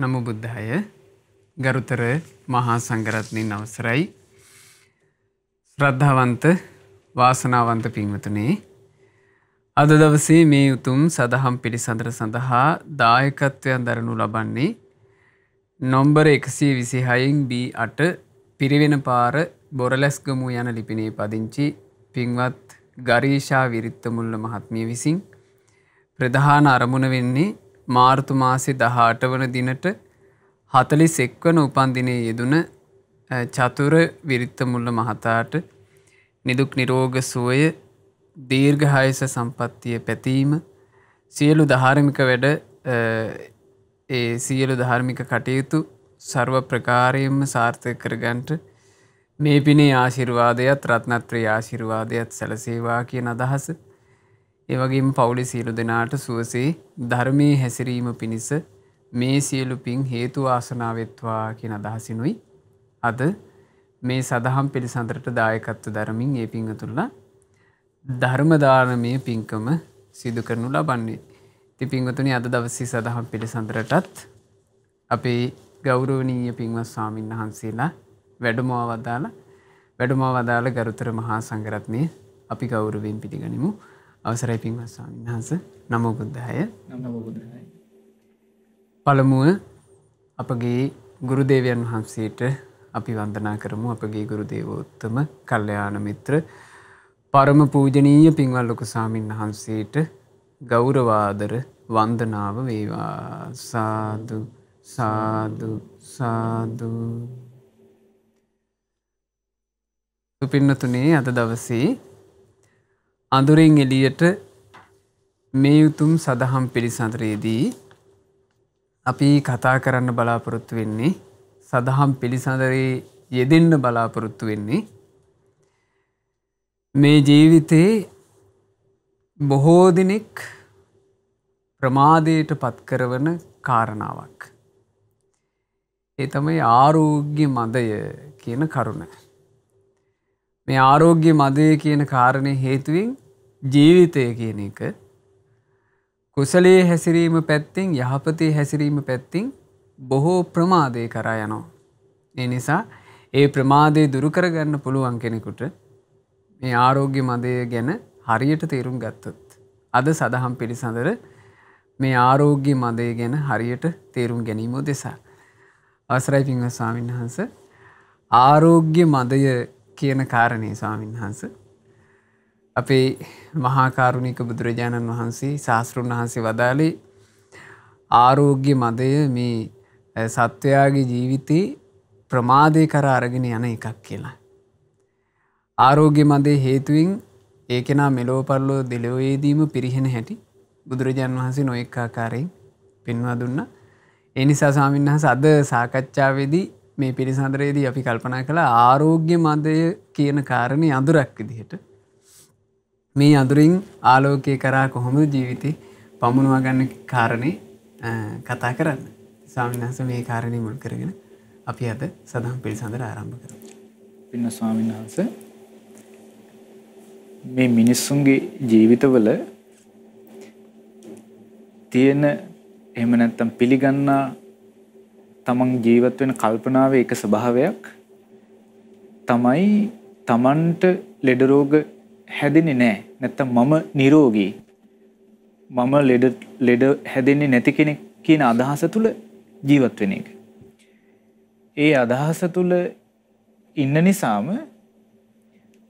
නමෝ බුද්ධාය. ගරුතර මහා සංඝරත්නයන් අවසරයි. ශ්‍රද්ධාවන්ත වාසනාවන්ත පින්වතුනි, අද දවසේ මේ උතුම් සදහම් පිළිසඳර සඳහා දායකත්වයන් දරනු ලබන්නේ නොම්බර 126න් B8 පිරිවෙන පාර බොරලැස්ගමු යන ලිපිනේ පදිංචි පින්වත් ගරීෂා විරිත්තමුල්ල මහත්මිය විසින් ප්‍රධාන අරමුණ වෙන්නේ මාර්තු මාසේ 18 වන දිනට 41 වන උපන්දිනයේ යෙදුන චතුර විරිත්තමුල්ල මහතාට නිදුක් නිරෝග සුවය දීර්ඝායස සම්පන්නිය පැතීම සියලු ධාර්මික වැඩ ඒ සියලු ධාර්මික කටයුතු ਸਰව ප්‍රකාරයෙන්ම සාර්ථක කරගන්නට මේ පිනේ ආශිර්වාදයත් රත්නත්‍රයේ ආශිර්වාදයත් සැලසේවා කියන අදහස, ඒ වගේම පවුලේ සියලු දෙනාට සුවසේ ධර්මයේ හැසිරීම පිණිස මේ සියලු පින් හේතු වාසනා වෙත්වා කියන අදහසිනුයි අද මේ සදහම් පිළිසඳරට දායකත්ව දරමින් ඒ පින්වතුන්ලා ධර්ම දානමය පින්කම සිදු කරනු ලබන්නේ. ඉතින් පින්වතුනි, අද දවසේ සදහම් පිළිසඳරටත් අපේ ගෞරවනීය පින්වත් ස්වාමීන් වහන්සේලා වැඩම වදාළ ගරුතර මහා සංඝරත්නය අපි ගෞරවයෙන් පිළිගනිමු. අවසරයි පින්වත් ස්වාමීන් වහන්සේ. නමෝ බුද්ධාය. නමෝ බුද්ධාය. පළමුව අපගේ ගුරු දේවයන් වහන්සේට අපි වන්දනා කරමු. අපගේ ගුරු දේවෝත්තම කල්යාණ මිත්‍ර පරම පූජනීය පින්වත් ලොකු ස්වාමීන් වහන්සේට ගෞරවාදර වන්දනාව වේවා. සාදු සාදු සාදු. පින්වතුනි, අද දවසේ අඳුරින් එළියට මේ උතුම් සදහම් පිළිසඳරේදී අපි කතා කරන්න බලාපොරොත්තු වෙන්නේ, සදහම් පිළිසඳරේ යෙදෙන්න බලාපොරොත්තු වෙන්නේ මේ ජීවිතේ බොහෝ දිනෙක ප්‍රමාදයට පත් කරවන කාරණාවක්. ඒ තමයි ආරෝග්‍ය මදය කියන කරුණ. මේ ආරෝග්‍ය මදය කියන කාරණේ හේතුවෙන් ජීවිතය කියන එක කුසලයේ හැසිරීම පැත්තෙන්, යහපතේ හැසිරීම පැත්තෙන් බොහෝ ප්‍රමාදේ කරා යනවා. ඒ නිසා ඒ ප්‍රමාදේ දුරු කරගන්න පුළුවන් කෙනෙකුට මේ ආරෝග්‍ය මදය ගැන හරියට තේරුම් ගත්තොත්, අද සදහම් පිළිසඳර මේ ආරෝග්‍ය මදය ගැන හරියට තේරුම් ගැනීම උදෙසා අවසරයි පින්වත් ස්වාමීන් වහන්සේ. ආරෝග්‍ය මදය කියන කාරණේ ස්වාමීන් වහන්සේ, අපේ මහා කාරුණික බුදුරජාණන් වහන්සේ ශාස්ත්‍රුන් වහන්සේ වදාළේ ආරෝග්‍ය මදය මේ සත්වයාගේ ජීවිතේ ප්‍රමාදේ කරා අරගෙන යන එකක් කියලා. ආරෝග්‍ය මදේ හේතුවෙන් ඒ කෙනා මෙලොව පරලොව දෙලොවේදීම පිරිහෙන හැටි බුදුරජාණන් වහන්සේ නොඑක ආකාරයෙන් පෙන්වා දුන්නා. ඒ නිසා ස්වාමීන් වහන්සේ අද සාකච්ඡාවේදී මේ පිළිසඳරේදී අපි කල්පනා කළා ආරෝග්‍ය මදය කියන කාරණේ අඳුරක් විදිහට මේ අඳුරින් ආලෝකය කරා කොහොමද ජීවිතේ පමුණවා ගන්න කාරණේ කතා කරන්න. ස්වාමීන් වහන්සේ මේ කාරණේ මුල් කරගෙන අපි අද සදහම් පිළිසඳර ආරම්භ කරමු. පින්න ස්වාමීන් වහන්සේ, මේ මිනිස්සුන්ගේ ජීවිතවල තියෙන, එහෙම නැත්නම් පිළිගන්නා තමන් ජීවත් වෙන කල්පනාවේ එක ස්වභාවයක් තමයි තමන්ට ලෙඩ රෝග හැදෙන්නේ නැහැ. නැත්තම් මම නිරෝගී, මම ලෙඩ හැදෙන්නේ නැති කෙනෙක් කියන අදහස තුල ජීවත් වෙන එක. ඒ අදහස තුල ඉන්න නිසාම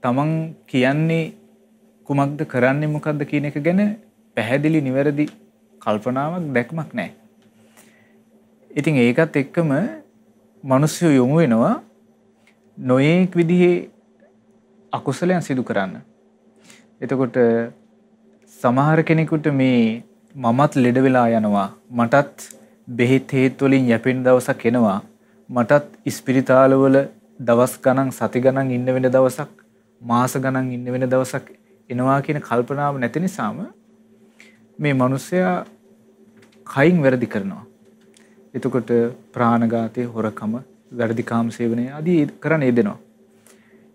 තමන් කියන්නේ කුමක්ද, කරන්නේ මොකක්ද කියන එක ගැන පැහැදිලි නිවැරදි කල්පනාවක්, දැක්මක් නැහැ. ඉතින් ඒකත් එක්කම මිනිස්සු යොමු වෙනවා නොයේක් විදිහේ අකුසලයන් සිදු කරන්න. එතකොට සමහර කෙනෙකුට මේ මමත් ලෙඩ වෙලා යනවා, මටත් බෙහෙත් හේත් වලින් යැපෙන දවසක් එනවා, මටත් ඉස්පිරිතාලවල දවස් ගණන්, සති ගණන් ඉන්න වෙන දවසක්, මාස ගණන් ඉන්න වෙන දවසක් එනවා කියන කල්පනාව නැති නිසාම මේ මිනිස්සයා කයින් වැරදි කරනවා. එතකොට ප්‍රාණඝාතය, හොරකම, වැරදි කාම සේවනය ආදී කරන්න යෙදෙනවා.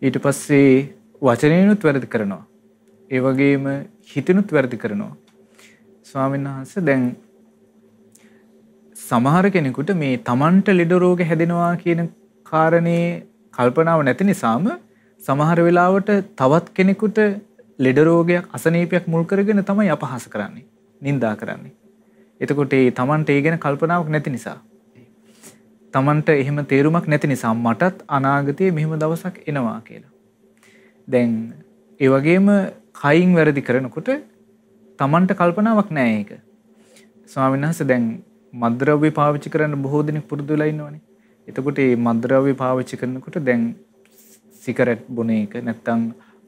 ඊට පස්සේ වචනේනුත් වැරදි කරනවා. ඒ වගේම හිතෙනුත් වැරදි කරනවා. ස්වාමීන් වහන්සේ, දැන් සමහර කෙනෙකුට මේ තමන්ට ලෙඩ රෝග හැදෙනවා කියන කාරණේ කල්පනාව නැති නිසාම සමහර වෙලාවට තවත් කෙනෙකුට ලෙඩ රෝගයක් අසනීපයක් මුල් කරගෙන තමයි අපහාස කරන්නේ, නිඳා කරන්නේ. එතකොට ඒ තමන්ට ඒ ගැන කල්පනාවක් නැති නිසා, තමන්ට එහෙම තේරුමක් නැති නිසා මටත් අනාගතයේ මෙහෙම දවසක් එනවා කියලා. දැන් ඒ වගේම කයින් වැරදි කරනකොට තමන්ට කල්පනාවක් නැහැ ඒක. ස්වාමීන් වහන්සේ දැන් මත්ද්‍රව්‍ය පාවිච්චි කරන්න බොහෝ දෙනෙක් පුරුදු වෙලා ඉන්නවනේ. එතකොට මේ මත්ද්‍රව්‍ය පාවිච්චි කරනකොට දැන් සිගරට් බොන එක නැත්තම්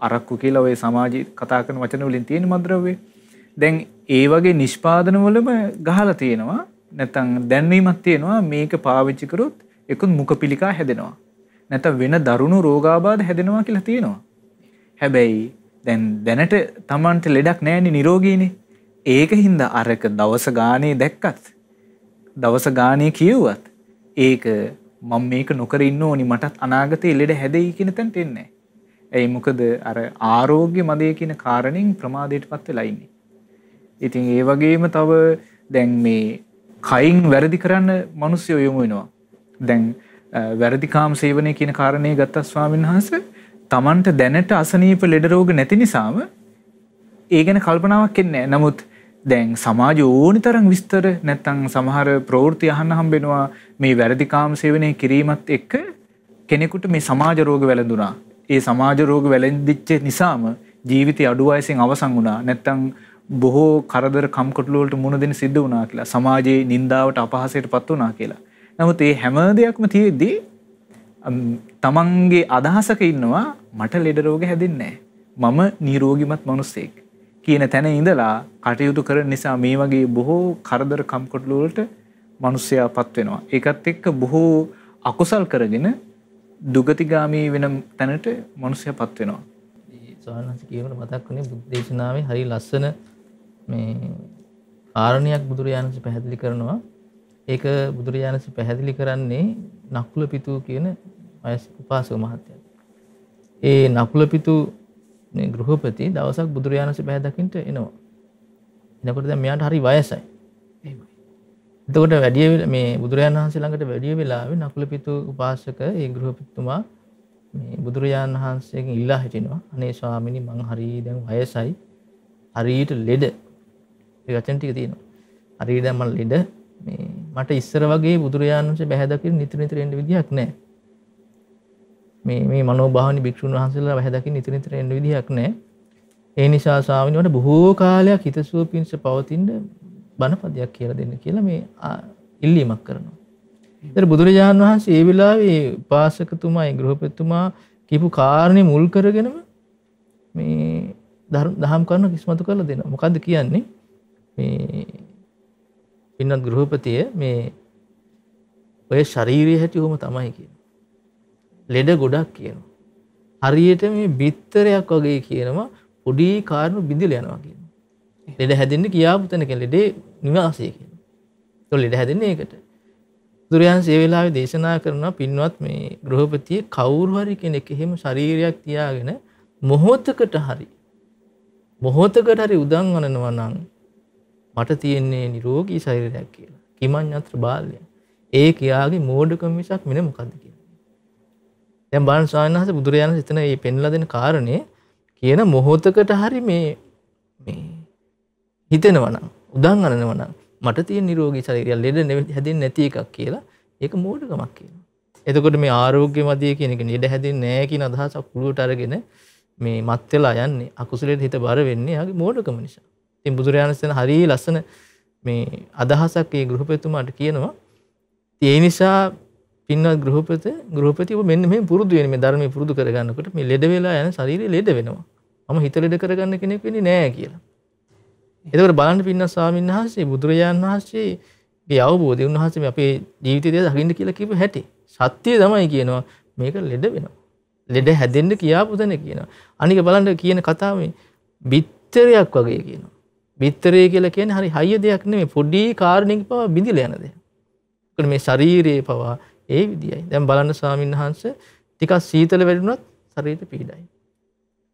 අරක්කු කියලා ඔය සමාජයේ කතා කරන වචන වලින් තියෙන මත්ද්‍රව්‍ය. දැන් ඒ වගේ නිෂ්පාදන වලම ගහලා තියෙනවා. නැත්තම් දැන්වීමක් තියෙනවා මේක පාවිච්චි කරොත් එක්ක මුඛපිලිකා හැදෙනවා. නැත්තම් වෙන දරුණු රෝගාබාධ හැදෙනවා කියලා තියෙනවා. හැබැයි දැන් දැනට Tamanට ලෙඩක් නැහැනේ, නිරෝගීනේ. ඒකින්ද අරක දවස ගානේ දැක්කත් දවස ගානේ කියුවත් ඒක මම මේක නොකර ඉන්න ඕනි, මටත් අනාගතේ ලෙඩ හැදෙයි කියන තැනට එන්නේ නැහැ. ඒ මොකද අර ආරෝග්‍ය මදේ කියන කාරණෙන් ප්‍රමාදයටපත් වෙලා ඉන්නේ. ඉතින් ඒ වගේම තව දැන් මේ කයින් වැරදි කරන්න මිනිස්සු යොමු වෙනවා. දැන් වැරදි කාම සේවනය කියන කාරණේ ගත්තා ස්වාමීන් වහන්සේ, Tamanට දැනට අසනීප ලෙඩ රෝග නැති නිසාම ඒ ගැන කල්පනාවක් එන්නේ නැහැ. නමුත් දැන් සමාජ ඕනි තරම් විස්තර නැත්තම් සමහර ප්‍රවෘත්ති අහන්න හම්බෙනවා මේ වැරදි කාම සේවනය කිරීමත් එක්ක කෙනෙකුට මේ සමාජ රෝග වැළඳුනා. ඒ සමාජ රෝග වැළඳිච්ච නිසාම ජීවිතය අඩු වයසෙන් අවසන් වුණා. නැත්තම් බොහෝ කරදර කම්කටොළු වලට මුහුණ දෙන්න සිද්ධ වුණා කියලා. සමාජයේ නින්දාවට අපහාසයටපත් වුණා කියලා. නමුත් මේ හැම දෙයක්ම තියෙද්දි තමන්ගේ අදහසක ඉන්නවා මට ලෙඩ රෝග හැදෙන්නේ නැහැ, මම නිරෝගිමත් මිනිසෙක් කියන තැන ඉඳලා කටයුතු කරන නිසා මේ වගේ බොහෝ කරදර කම්කටොළු වලට මිනිස්සයාපත් වෙනවා. ඒකත් එක්ක බොහෝ අකුසල් කරගෙන දුගතිගාමී වෙන තැනට මිනිස්සයාපත් වෙනවා. සානස් කියනකොට මතක් වුණේ බුද්ධ දේශනාවේ හරි ලස්සන මේ කාරණයක් බුදුරජාණන් වහන්සේ පැහැදිලි කරනවා. ඒක බුදුරජාණන් වහන්සේ පැහැදිලි කරන්නේ නකුල පිතු කියන වයස්ක උපාසක මහත්තයා. ඒ නකුල පිතු මේ ගෘහපති දවසක් බුදුරජාණන් වහන්සේ බැහැ දකින්න එනවා. එනකොට දැන් මෙයාට හරි වයසයි. එහෙමයි. එතකොට වැඩි මේ බුදුරජාණන් වහන්සේ ළඟට වැඩි වෙලාවේ නකුල පිතු උපාසක ඒ ගෘහපතිතුමා මේ බුදුරජාණන් වහන්සේගෙන් ඉල්ලා හිටිනවා, අනේ ස්වාමීනි මං හරි දැන් වයසයි, හරියට ලෙඩ. ඒ වචන ටික තියෙනවා. හරියට දැන් මම ලෙඩ, මේ මට ඉස්සර වගේ බුදුරජාණන් වහන්සේ බැහැ දකින්න නිතර එන්න විදියක් නැහැ. මේ මනෝභාවනි භික්ෂුන් වහන්සේලා බැහැ දකින්න නිතර එන්න විදියක් නැහැ. ඒ නිසා ස්වාමීනි මට බොහෝ කාලයක් හිතසුව පිණිස පවතින බණපදයක් කියලා දෙන්න කියලා මේ ඉල්ලීමක් කරනවා. ඒතර බුදුරජාණන් වහන්සේ ඒ වෙලාවේ උපාසකතුමා ඒ ගෘහපතිතුමා කියපු කාරණේ මුල් කරගෙනම මේ දහම් කරුණු කිස්මතු කරලා දෙනවා. මොකද්ද කියන්නේ? මේ පින්වත් ගෘහපතිය මේ ඔය ශාරීරිය හැටි උවම තමයි කියන්නේ. ලෙඩ ගොඩක් කියනවා. හරියට මේ බිත්තරයක් වගේ කියනවා පොඩි කාරණු බිඳිලා යනවා කියනවා. ලෙඩ හැදෙන්නේ කියාපු තැනක ලෙඩේ නිවාසය කියනවා. ඒක ලෙඩ හැදෙන්නේ ඒකට. බුදුරජාණන් ඒ වෙලාවේ දේශනා කරනවා පින්වත් මේ ගෘහපතියේ කවුරු හරි කෙනෙක් එහෙම ශරීරයක් තියාගෙන මොහොතකට හරි උදන් අනනවා නම් මට තියෙන්නේ නිරෝගී ශරීරයක් කියලා. කිමඤ්ඤත්‍ර බාල්‍ය. ඒ කියාගේ මෝඩකම මිසක් වෙන මොකද්ද කියලා. දැන් බලන්න ස්වාමීන් වහන්සේ බුදුරජාණන් එතන මේ පෙන්ලා දෙන කාරණේ කියන මොහොතකට හරි මේ හිතෙනවා නම් උදන් අනනවා නම් මට තියෙන නිරෝගී ශරීරය ලෙඩ හැදෙන්නේ නැති එකක් කියලා ඒක මෝඩකමක් කියනවා. එතකොට මේ ආරෝග්‍ය මදිය කියන එක ලෙඩ හැදෙන්නේ නැහැ කියන අදහසක් පුරුවට අරගෙන මේ මත් වෙලා යන්නේ අකුසලයට හිත බර වෙන්නේ යාගේ මෝඩකම නිසා. ඉතින් බුදුරජාණන් වහන්සේ හරිය ලස්සන මේ අදහසක් ඒ ගෘහපතිතුමාට කියනවා. ඒ නිසා පින්වත් ගෘහපති ඔබ මෙන්න මේ පුරුදු වෙන මේ ධර්මයේ පුරුදු කරගන්නකොට මේ ලෙඩ වෙලා යන ශරීරය ලෙඩ වෙනවා. මම හිත ලෙඩ කරගන්න කෙනෙක් වෙන්නේ නැහැ කියලා. එතකොට බලන්න පින්වත් ස්වාමීන් වහන්සේ බුදුරජාණන් වහන්සේගේ අවබෝධය උන්වහන්සේ මේ අපේ ජීවිතය දකින්න කියලා කියපු හැටි සත්‍යය තමයි කියනවා මේක ලෙඩ වෙනවා. ලෙඩ හැදෙන්න කියාපු තැන කියනවා. අනික බලන්න කියන කතාව මේ බිත්තරයක් වගේ කියනවා. බිත්තරය කියලා කියන්නේ හරි හයිය දෙයක් නෙමෙයි පොඩි කාරණයක පවා බිඳිලා යන දෙයක්. ඒකට මේ ශරීරයේ පවා ඒ විදියයි. දැන් බලන්න ස්වාමීන් වහන්සේ ටිකක් සීතල වැඩි වුණත් ශරීරෙට පීඩයි.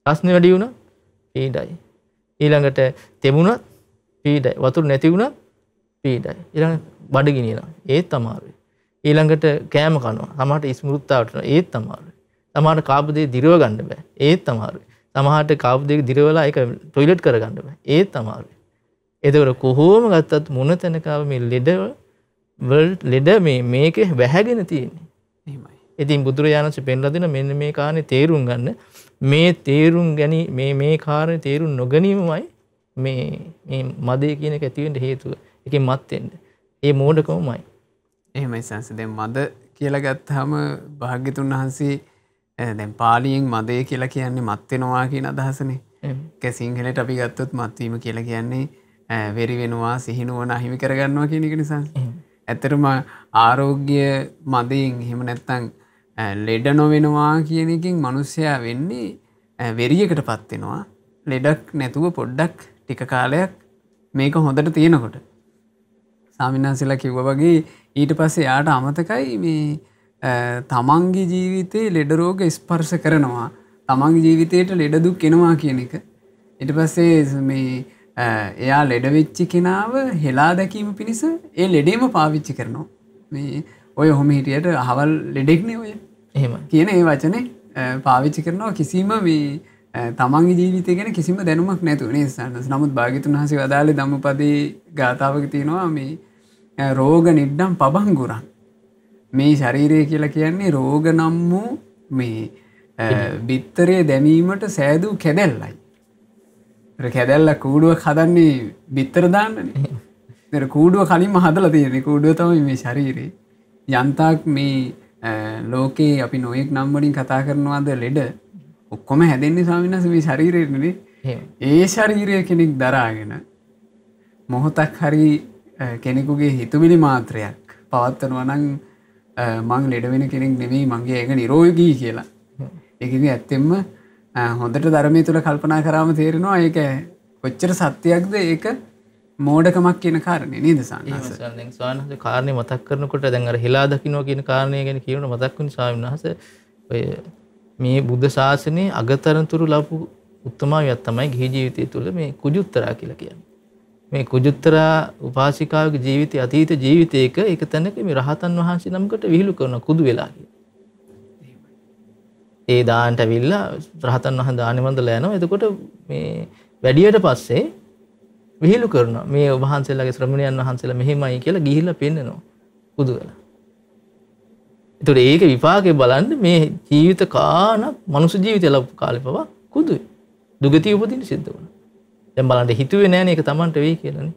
රස්නේ වැඩි වුණත් පීඩයි. ඊළඟට තෙමුණත් පීඩයි. වතුර නැති වුණත් පීඩයි. ඊළඟ බඩගිනිනවා. ඒත් අමාරුයි. ඊළඟට කෑම කනවා. සමහරට ස්මෘත්තාවට යනවා. ඒත් අමාරුයි. සමහරට කාපු දේ දිරව ගන්න බෑ. ඒත් අමාරුයි. සමහරට කාපු දේ දිරවලා ඒක টয়ලට් කරගන්න බෑ. ඒත් අමාරුයි. එතකොට කොහොම ගත්තත් මොන තැනකව මේ ලෙඩ මේකේ වැහැගෙන තියෙන්නේ. එහෙමයි. ඉතින් බුදුරජාණන් වහන්සේ පෙන්ලා දෙන මෙන්න මේ කාරණේ තේරුම් ගන්න. මේ තේරුම් ගැනීම මේ කාරණේ තේරුම් නොගැනීමමයි මේ මදේ කියන එක ඇති වෙන්න හේතුව. ඒකෙන් මත් වෙන්න. ඒ මෝඩකමමයි. එහෙමයි සංස. දැන් මද කියලා ගත්තාම භාග්‍යතුන් වහන්සේ දැන් පාලියෙන් මදේ කියලා කියන්නේ මත් වෙනවා කියන අදහසනේ. ඒක සිංහලට අපි ගත්තොත් මත් වීම කියලා කියන්නේ වෙරි වෙනවා, සිහිනුවන අහිමි කරගන්නවා කියන එක නිසා. ඇත්තටම ආරෝග්‍ය මදයෙන් එහෙම නැත්නම් ලෙඩ නොවෙනවා කියන එකෙන් මිනිස්සයා වෙන්නේ වෙරියකටපත් වෙනවා. ලෙඩක් නැතුව පොඩ්ඩක් ටික කාලයක් මේක හොඳට තියෙනකොට. සාමිනාසලා කිව්වා වගේ ඊට පස්සේ යාට අමතකයි මේ තමන්ගේ ජීවිතේ ලෙඩ රෝග ස්පර්ශ කරනවා. තමන්ගේ ජීවිතේට ලෙඩ දුක් එනවා කියන එක. ඊට පස්සේ මේ එයා ලෙඩ වෙච්ච කෙනාව හෙලා දැකීම පිණිස ඒ ලෙඩේම පාවිච්චි කරනවා. මේ ඔය ඔහොම හිටියට අහවල් ලෙඩෙක්නේ ඔය. එහෙම කියන ඒ වචනේ පාවිච්චි කරනවා කිසිම මේ තමන්ගේ ජීවිතය ගැන කිසිම දැනුමක් නැතුව නේද සන්නස්. නමුත් භාග්‍යතුන් වහන්සේ වදාළේ ධම්මපදයේ ගාථාවක තියෙනවා මේ රෝග නිඩ්ඩම් පබංගුරන්. මේ ශරීරය කියලා කියන්නේ රෝග නම් වූ මේ බිත්තරේ දැමීමට සෑදූ කැදැල්ලයි. කැදැල්ල කූඩුවක් හදන්නේ බිත්තර දාන්නනේ. කූඩුව කලින්ම හදලා තියෙන්නේ. කූඩුව තමයි මේ ශරීරේ. යන්තාක් මේ ලෝකේ අපි නොයෙක් නම් වලින් කතා කරනවාද ලෙඩ ඔක්කොම හැදෙන්නේ ස්වාමීන් වහන්සේ මේ ශරීරෙන්නේ. ඒ ශරීරය කෙනෙක් දරාගෙන මොහොතක් හරි කෙනෙකුගේ හිතුවිලි මාත්‍රයක් පවත්වනවා නම් මං ලෙඩ වෙන කෙනෙක් නෙමෙයි මගේ ඒක නිරෝගී කියලා. ඒක ඉතින් ඇත්තෙන්ම හොඳට ධර්මයේ තුල කල්පනා කරාම තේරෙනවා ඒක කොච්චර සත්‍යයක්ද ඒක මෝඩකමක් කියන කාරණේ නේද සානස. දැන් ස්වාමීන් කාරණේ මතක් කරනකොට දැන් අර හිලා දකින්න කියන කාරණේ ගැන කියනකොට මතක් වුණේ ස්වාමීන් වහන්සේ ඔය මේ බුද්ධ ශාසනයේ අගතරතුරු ලැබු උත්තමාවියක් තමයි ගිහි ජීවිතය තුළ මේ කුජුත්තරා කියලා කියන්නේ. මේ කුජුත්තරා උපාසිකාවගේ ජීවිතය අතීත ජීවිතයක එක තැනක මේ රහතන් වහන්සේ නමකට විහිළු කරන කුදු වෙලා කියලා. ඒ දාන්නට ඇවිල්ලා රහතන් වහන්සේ දානෙ වන්දලා යනවා. එතකොට මේ වැඩියට පස්සේ විහිළු කරනවා. මේ වහන්සේලාගේ ශ්‍රමණයන් වහන්සේලා මෙහෙමයි කියලා ගිහිල්ලා පෙන්නනවා. කුදු වෙලා. ඒතකොට ඒක විපාකේ බලන්න මේ ජීවිත කාණක් මනුෂ්‍ය ජීවිතය ලැබු කාලේ පවා කුදුයි. දුගතිය උපදින්න සිද්ධ වුණා. දැන් බලන්න හිතුවේ නෑනේ ඒක Tamanට වෙයි කියලානේ.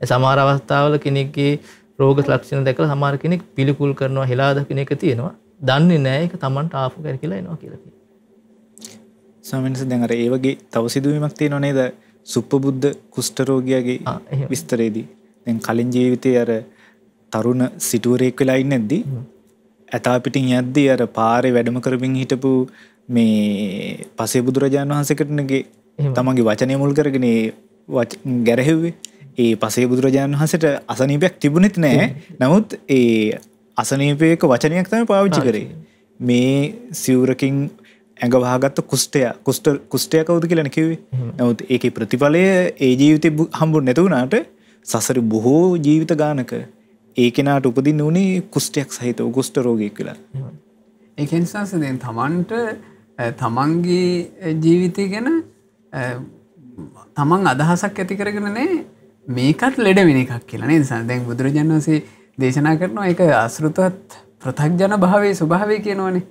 ඒ සමහර අවස්ථාවල කෙනෙක්ගේ රෝග ලක්ෂණ දැකලා සමහර කෙනෙක් පිළිකුල් කරනවා හෙලා දකින්න එක තියෙනවා. දන්නේ නෑ ඒක Tamanට ආපු කර කියලා එනවා කියලා කියනවා. ස්වාමීන් වහන්සේ දැන් අර ඒ වගේ තව සිදුවීමක් තියෙනව නේද? සුප්පබුද්ධ කුෂ්ඨ රෝගියාගේ විස්තරේදී. දැන් කලින් ජීවිතේ අර තරුණ සිටුවරයෙක් වෙලා ඉන්නේද්දි ඇතා පිටින් යද්දී අර පාරේ වැඩම කරමින් හිටපු මේ පසේ බුදුරජාණන් වහන්සේකටනගේ තමන්ගේ වචනය මුල් කරගෙන ගැරහෙව්වේ. ඒ පසේ බුදුරජාණන් වහන්සේට අසනීපයක් තිබුණෙත් නෑ. නමුත් ඒ අසනීපයක වචනයක් තමයි පාවිච්චි කරේ. මේ සිවුරකින් ඇඟ වහගත්ත කුෂ්ඨය කවුද කියලා කිව්වේ. නමුත් ඒකේ ප්‍රතිඵලය ඒ ජීවිතේ හම්බුනේ නැතු වුණාට සසර බොහෝ ජීවිත ගානක ඒ කෙනාට උපදින්න උනේ කුෂ්ඨයක් සහිතව කුෂ්ඨ රෝගියෙක් කියලා. ඒක නිසා දැන් තමන්ට තමන්ගේ ජීවිතය ගැන තමන් අදහසක් ඇති කරගෙන නැහැ මේකත් ලෙඩ වෙන එකක් කියලා නේද? දැන් බුදුරජාණන් වහන්සේ දේශනා කරනවා ඒක අසෘතවත් පෘථග්ජන භාවයේ ස්වභාවය කියනවනේ.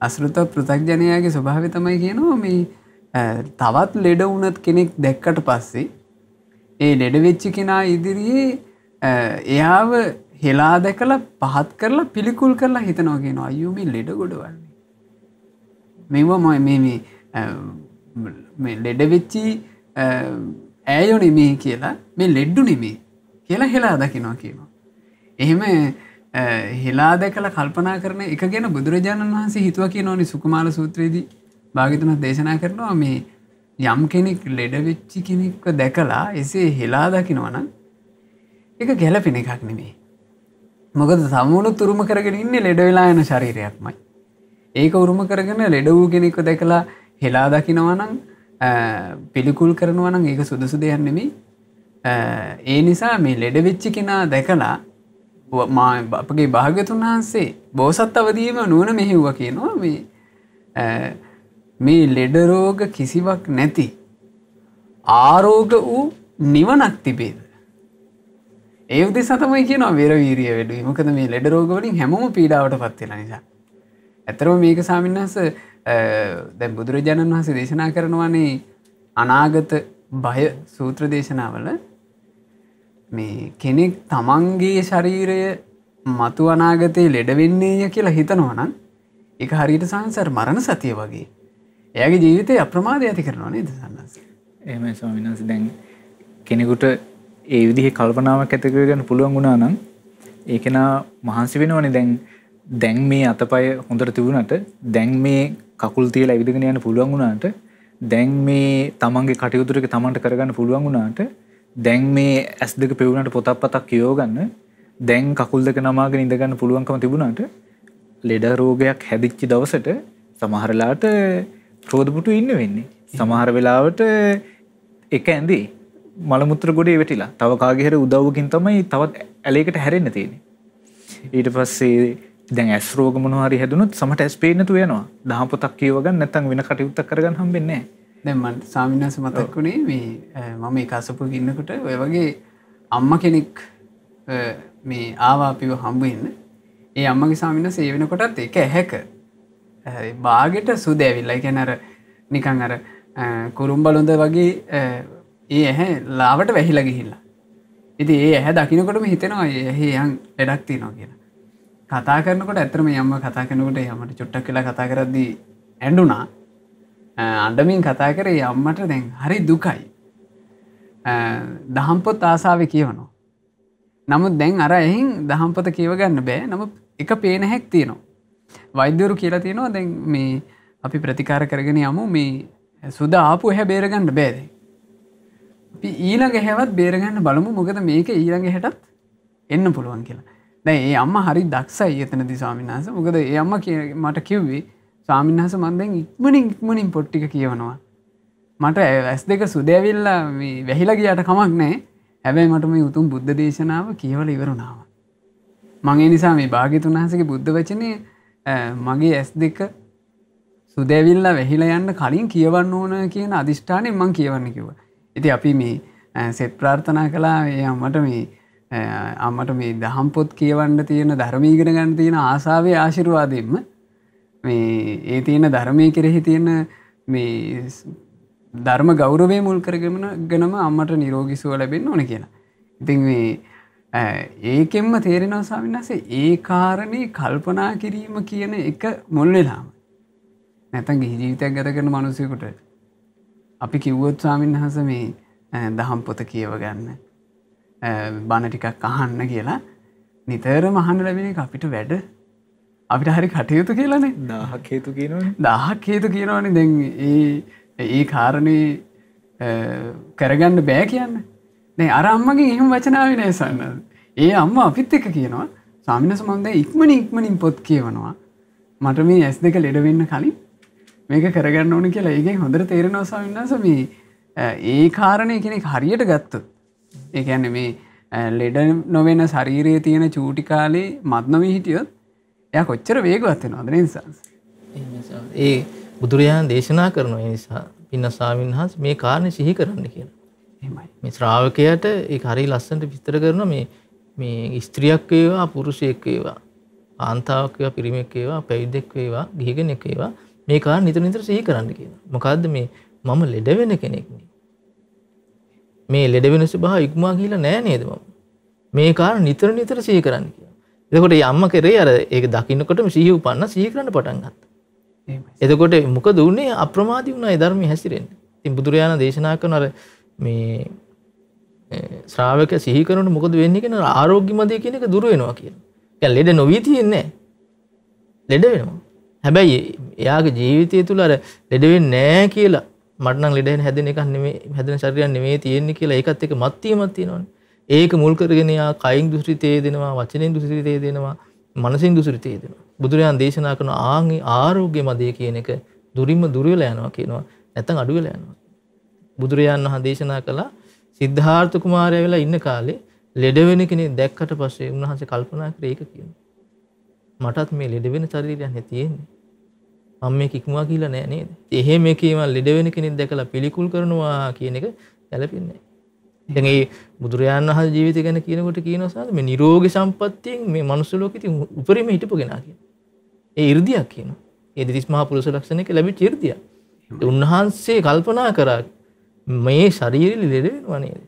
අසෘතවත් පෘථග්ජනයාගේ ස්වභාවය තමයි කියනවා මේ තවත් ලෙඩ වුණත් කෙනෙක් දැක්කට පස්සේ ඒ ලෙඩ වෙච්ච කෙනා ඉදිරියේ එයාව හෙලා දැකලා පහත් කරලා පිළිකුල් කරලා හිතනවා කියනවා අයියෝ මේ ලෙඩ ගොඩවන්නේ. මේවා මේ ලෙඩ වෙච්චි ඈයෝ නෙමෙයි කියලා මේ ලෙඩු නෙමෙයි කියලා හෙලා දකිනවා කියනවා. එහෙම හෙලා දැකලා කල්පනා කරන එක ගැන බුදුරජාණන් වහන්සේ හිතුවා කියනෝනේ සුකුමාල සූත්‍රයේදී භාග්‍යවතුන් දේශනා කරනවා මේ යම් කෙනෙක් ලෙඩ වෙච්ච කෙනෙක්ව දැකලා එසේ හෙලා දකිනවා නම් ඒක ගැළපෙන එකක් නෙමෙයි. මොකද සමුණුත් උරුම කරගෙන ඉන්නේ ලෙඩ වෙලා යන ශරීරයක්මයි. ඒක උරුම කරගෙන ලෙඩ වූ කෙනෙක්ව දැකලා හෙලා දකිනවා නම් පිළිකුල් කරනවා නම් ඒක සුදුසු දෙයක් නෙමෙයි. ඒ නිසා මේ ලෙඩ වෙච්ච කෙනා දැකලා අපගේ භාග්‍යතුන් වහන්සේ බෝසත් අවදීම නුවණ මෙහෙව්වා කියනවා මේ ලෙඩ රෝග කිසිවක් නැති ආරෝග වූ නිවනක් තිබේද? ඒ උදෙසා තමයි කියනවා වීර වීරිය වැඩි. මොකද මේ ලෙඩ රෝග වලින් හැමෝම පීඩාවටපත් වෙන නිසා. ඇත්තටම මේක ස්වාමීන් වහන්සේ දැන් බුදුරජාණන් වහන්සේ දේශනා කරනවානේ අනාගත බය සූත්‍ර දේශනාවල මේ කෙනෙක් තමන්ගේ ශරීරය මතු අනාගතේ ලෙඩ වෙන්නේය කියලා හිතනවා නම් ඒක හරියට සංසාර මරණ සතිය වගේ. එයාගේ ජීවිතේ අප්‍රමාදය ඇති කරනවා නේද සන්නස්? එහෙමයි ස්වාමීන් වහන්සේ. දැන් කෙනෙකුට ඒ විදිහේ කල්පනාවක් ඇති කරගන්න පුළුවන් වුණා නම් ඒක නා මහන්සි වෙනවනේ. දැන් මේ අතපය හොඳට තිබුණාට දැන් මේ කකුල් තියලා ඇවිදගෙන යන්න පුළුවන් වුණාට දැන් මේ තමන්ගේ කටයුතු ටික තමන්ට කරගන්න පුළුවන් වුණාට දැන් මේ S2 පෙවුනට පොතක් කියව ගන්න දැන් කකුල් දෙක නමාගෙන ඉඳ ගන්න පුළුවන්කම තිබුණාට ලෙඩ රෝගයක් හැදිච්ච දවසට සමහර වෙලාවට රෝදපුටු ඉන්න වෙන්නේ. සමහර වෙලාවට එක ඇඳේ මල මුත්‍ර ගොඩේ වැටිලා තව කාගේ හරි උදව්වකින් තමයි තවත් ඇලයකට හැරෙන්න තියෙන්නේ. ඊට පස්සේ දැන් ඇස් රෝග මොනවා හරි හැදුනොත් සමහරට ඇස් පේන්නේ නැතුව යනවා. දහම් පොතක් කියව ගන්න නැත්නම් වෙන කටයුත්තක් කරගන්න හම්බෙන්නේ නැහැ. දැන් මම ස්වාමීන් වහන්සේ මතක් වුණේ මේ මම ඒක අසපුවක ඉන්නකොට ඔය වගේ අම්මා කෙනෙක් මේ ආවා අපිව හම්බ වෙන්න. ඒ අම්මගේ ස්වාමීන් වහන්සේ ඒ වෙනකොටත් එක ඇහැක බාගෙට සුද ඇවිල්ලා. ඒ කියන්නේ අර නිකන් අර කුරුම්බලොඳ වගේ ඒ ඇහැ ලාවට වැහිලා ගිහිල්ලා. ඉතින් ඒ ඇහැ දකින්නකොටම හිතෙනවා ඇහි යන් ලෙඩක් තියෙනවා කියලා. කතා කරනකොට ඇත්තටම මේ අම්මා කතා කරනකොට ඒ අම්මට චුට්ටක් වෙලා කතා කරද්දී ඇඬුණා. අඬමින් කතා කරේ අම්මට දැන් හරි දුකයි. දහම් පොත් ආසාවේ කියවනවා. නමුත් දැන් අර එහෙන් දහම් පොත කියව ගන්න බෑ. නමුත් එක පේන හැක් තියෙනවා. වෛද්‍යවරු කියලා තියෙනවා දැන් මේ අපි ප්‍රතිකාර කරගෙන යමු මේ සුද ආපු ඇහැ බේර ගන්න බෑ දැන්. අපි ඊළඟ ඇහැවත් බේර ගන්න බලමු. මොකද මේක ඊළඟ ඇහැටත් එන්න පුළුවන් කියලා. දැන් ඒ අම්මා හරි දක්ෂයි එතනදී ස්වාමීන් වහන්සේ. මොකද ඒ අම්මා මට කිව්වේ ස්වාමීන් වහන්සේ මම දැන් ඉක්මනින් පොත් ටික කියවනවා. මට S2 සුද ඇවිල්ලා මේ වැහිලා ගියාට කමක් නැහැ. හැබැයි මට මේ උතුම් බුද්ධ දේශනාව කියවලා ඉවරුණා. මම ඒ නිසා මේ භාග්‍යතුන් වහන්සේගේ බුද්ධ වචනේ මගේ S2 සුද ඇවිල්ලා වැහිලා යන්න කලින් කියවන්න ඕන කියන අදිෂ්ඨානයෙන් මම කියවන්න කිව්වා. ඉතින් අපි මේ සෙත් ප්‍රාර්ථනා කළා ඒ අම්මට මේ දහම් පොත් කියවන්න තියෙන ධර්ම ඉගෙන ගන්න තියෙන ආසාවේ ආශිර්වාදයෙන්ම මේ ඒ තියෙන ධර්මයේ කෙරෙහි තියෙන මේ ධර්ම ගෞරවය මුල් කරගෙනම අම්මට නිරෝගී සුව ලැබෙන්න ඕන කියලා. ඉතින් මේ ඒකෙන්ම තේරෙනවා ස්වාමීන් වහන්සේ ඒ කාරණේ කල්පනා කිරීම කියන එක මුල් වෙලාම. නැත්නම් ගිහි ජීවිතයක් ගත කරන මිනිසෙකුට අපි කිව්වොත් ස්වාමීන් වහන්සේ මේ දහම් පොත කියව ගන්න බණ ටිකක් අහන්න කියලා නිතරම අහන්න ලැබෙන එක අපිට වැඩ අපිට හරි කටයුතු කියලානේ 1000ක් හේතු කියනවනේ 1000ක් හේතු කියනවනේ. දැන් ඒ කාරණේ කරගන්න බෑ කියන්නේ. දැන් අර අම්මගෙන් එහෙම වචන ආවේ නෑ සන්නද. ඒ අම්මා අපිත් එක්ක කියනවා ස්වාමීන් වහන්සේ මම දැන් ඉක්මනින් පොත් කියවනවා. මට මේ S2 ලෙඩ වෙන්න කලින් මේක කරගන්න ඕනේ කියලා. ඒකෙන් හොඳට තේරෙනවා ස්වාමීන් වහන්සේ මේ ඒ කාරණේ කෙනෙක් හරියට ගත්තොත් ඒ කියන්නේ මේ ලෙඩ නොවන ශරීරයේ තියෙන චූටි කාලේ මත්නොවි හිටියොත් එයා කොච්චර වේගවත් වෙනවද නේද සාස්? ඒ බුදුරජාණන් දේශනා කරන නිසා පින්න ස්වාමීන් වහන්සේ මේ කාරණේ සිහි කරන්න කියලා. එහෙමයි. මේ ශ්‍රාවකයාට ඒක හරිය ලස්සනට විස්තර කරනවා මේ ස්ත්‍රියක් වේවා පුරුෂයෙක් වේවා කාන්තාවක් වේවා පිරිමියෙක් වේවා පැවිද්දෙක් වේවා ගිහි කෙනෙක් වේවා මේ කාරණේ නිතර සිහි කරන්න කියනවා. මොකද්ද මේ මම ලෙඩ වෙන කෙනෙක් නේ. මේ ලෙඩ වෙන ස්වභාවය ඉක්මවා ගිහිලා නෑ නේද මම. මේ කාරණේ නිතර සිහි කරන්න කියනවා. එතකොට මේ අම්මා කරේ අර ඒක දකින්නකොටම සිහි උපන්න සිහි කරන්න පටන් ගත්තා. එතකොට මොකද උනේ අප්‍රමාදී වුණා ඒ ධර්මයේ හැසිරෙන්න. ඉතින් බුදුරජාණන් දේශනා කරන අර මේ ශ්‍රාවක සිහි කරනකොට මොකද වෙන්නේ කියන ආරෝග්‍යමදී කියන එක දුර වෙනවා කියනවා. يعني ලෙඩ නොවී තියෙන්නේ නැහැ. ලෙඩ වෙනවා. හැබැයි එයාගේ ජීවිතය තුළ අර ලෙඩ වෙන්නේ නැහැ කියලා මට නම් ලෙඩ හැදෙන එකක් නෙමෙයි හැදෙන ශරීරයක් නෙමෙයි තියෙන්නේ කියලා ඒකත් එක්ක මත්තියමක් තියෙනවනේ. ඒක මුල් කරගෙන යා කයින් දුසිරිතේ දෙනවා වචනෙන් දුසිරිතේ දෙනවා මනසින් දුසිරිතේ දෙනවා. බුදුරජාණන් දේශනා කරන ආරෝග්‍යමදී කියන එක දුරින්ම දුර වෙලා යනවා කියනවා. නැත්නම් අඩු වෙලා යනවා. බුදුරජාණන් වහන්සේ දේශනා කළා සිද්ධාර්ථ කුමාරයා වෙලා ඉන්න කාලේ ලෙඩ වෙන කෙනෙක් දැක්කට පස්සේ උන්වහන්සේ කල්පනා කරේ ඒක කියනවා. මටත් මේ ලෙඩ වෙන ශරීරයක් නේ තියෙන්නේ. මම මේක ඉක්මවා කියලා නෑ නේද? එහෙම එකේම ලෙඩ වෙන කෙනෙක් දැකලා පිළිකුල් කරනවා කියන එක ගැලපෙන්නේ නෑ. දැන් මේ බුදුරජාණන් වහන්සේ ජීවිතය ගැන කියනකොට කියනවා සාද මේ නිරෝගී සම්පත්තියෙන් මේ මනුස්ස ලෝකෙ ඉතින් උපරිම හිටපු කෙනා කියන. ඒ 이르දියක් කියනවා. ඒ දෙතිස් මහා පුරුෂ ලක්ෂණයක ලැබිච්ච 이르දියක්. උන්වහන්සේ කල්පනා කරා මේ ශරීරෙ ලෙඩ වෙනවා නේද?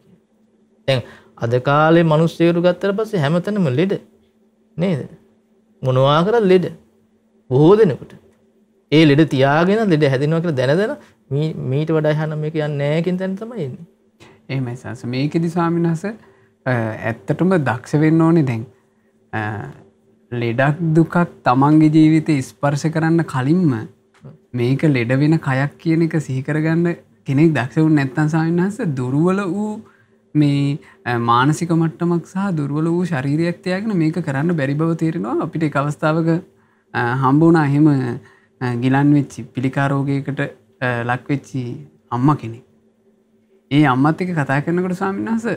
දැන් අද කාලේ මිනිස්සුන්ට ගත්තට පස්සේ හැමතැනම ලෙඩ නේද? මොනවා කරත් ලෙඩ. බොහෝ දෙනෙකුට. ඒ ලෙඩ තියාගෙන ලෙඩ හැදෙනවා කියලා දැන මීට වඩා එහා නම් මේක යන්නේ නැහැ කියන තැන තමයි එන්නේ. එහෙමයි සාස. මේකෙදි ස්වාමීන් වහන්සේ ඇත්තටම දක්ෂ වෙන්න ඕනේ දැන්. ලෙඩක් දුකක් තමන්ගේ ජීවිතේ ස්පර්ශ කරන්න කලින්ම මේක ලෙඩ වෙන කයක් කියන එක සිහි කරගන්න කෙනෙක් දක්ෂ වුනේ නැත්නම් ස්වාමීන් වහන්සේ දුර්වල වූ මේ මානසික මට්ටමක් සහ දුර්වල වූ ශරීරයක් තියාගෙන මේක කරන්න බැරි බව තේරෙනවා. අපිට එක අවස්ථාවක හම්බ වුණා එහෙම ගිලන් වෙච්චි පිළිකා රෝගයකට ලක් වෙච්චි අම්මා කෙනෙක්. ඒ අම්මත් එක්ක කතා කරනකොට ස්වාමීන් වහන්සේ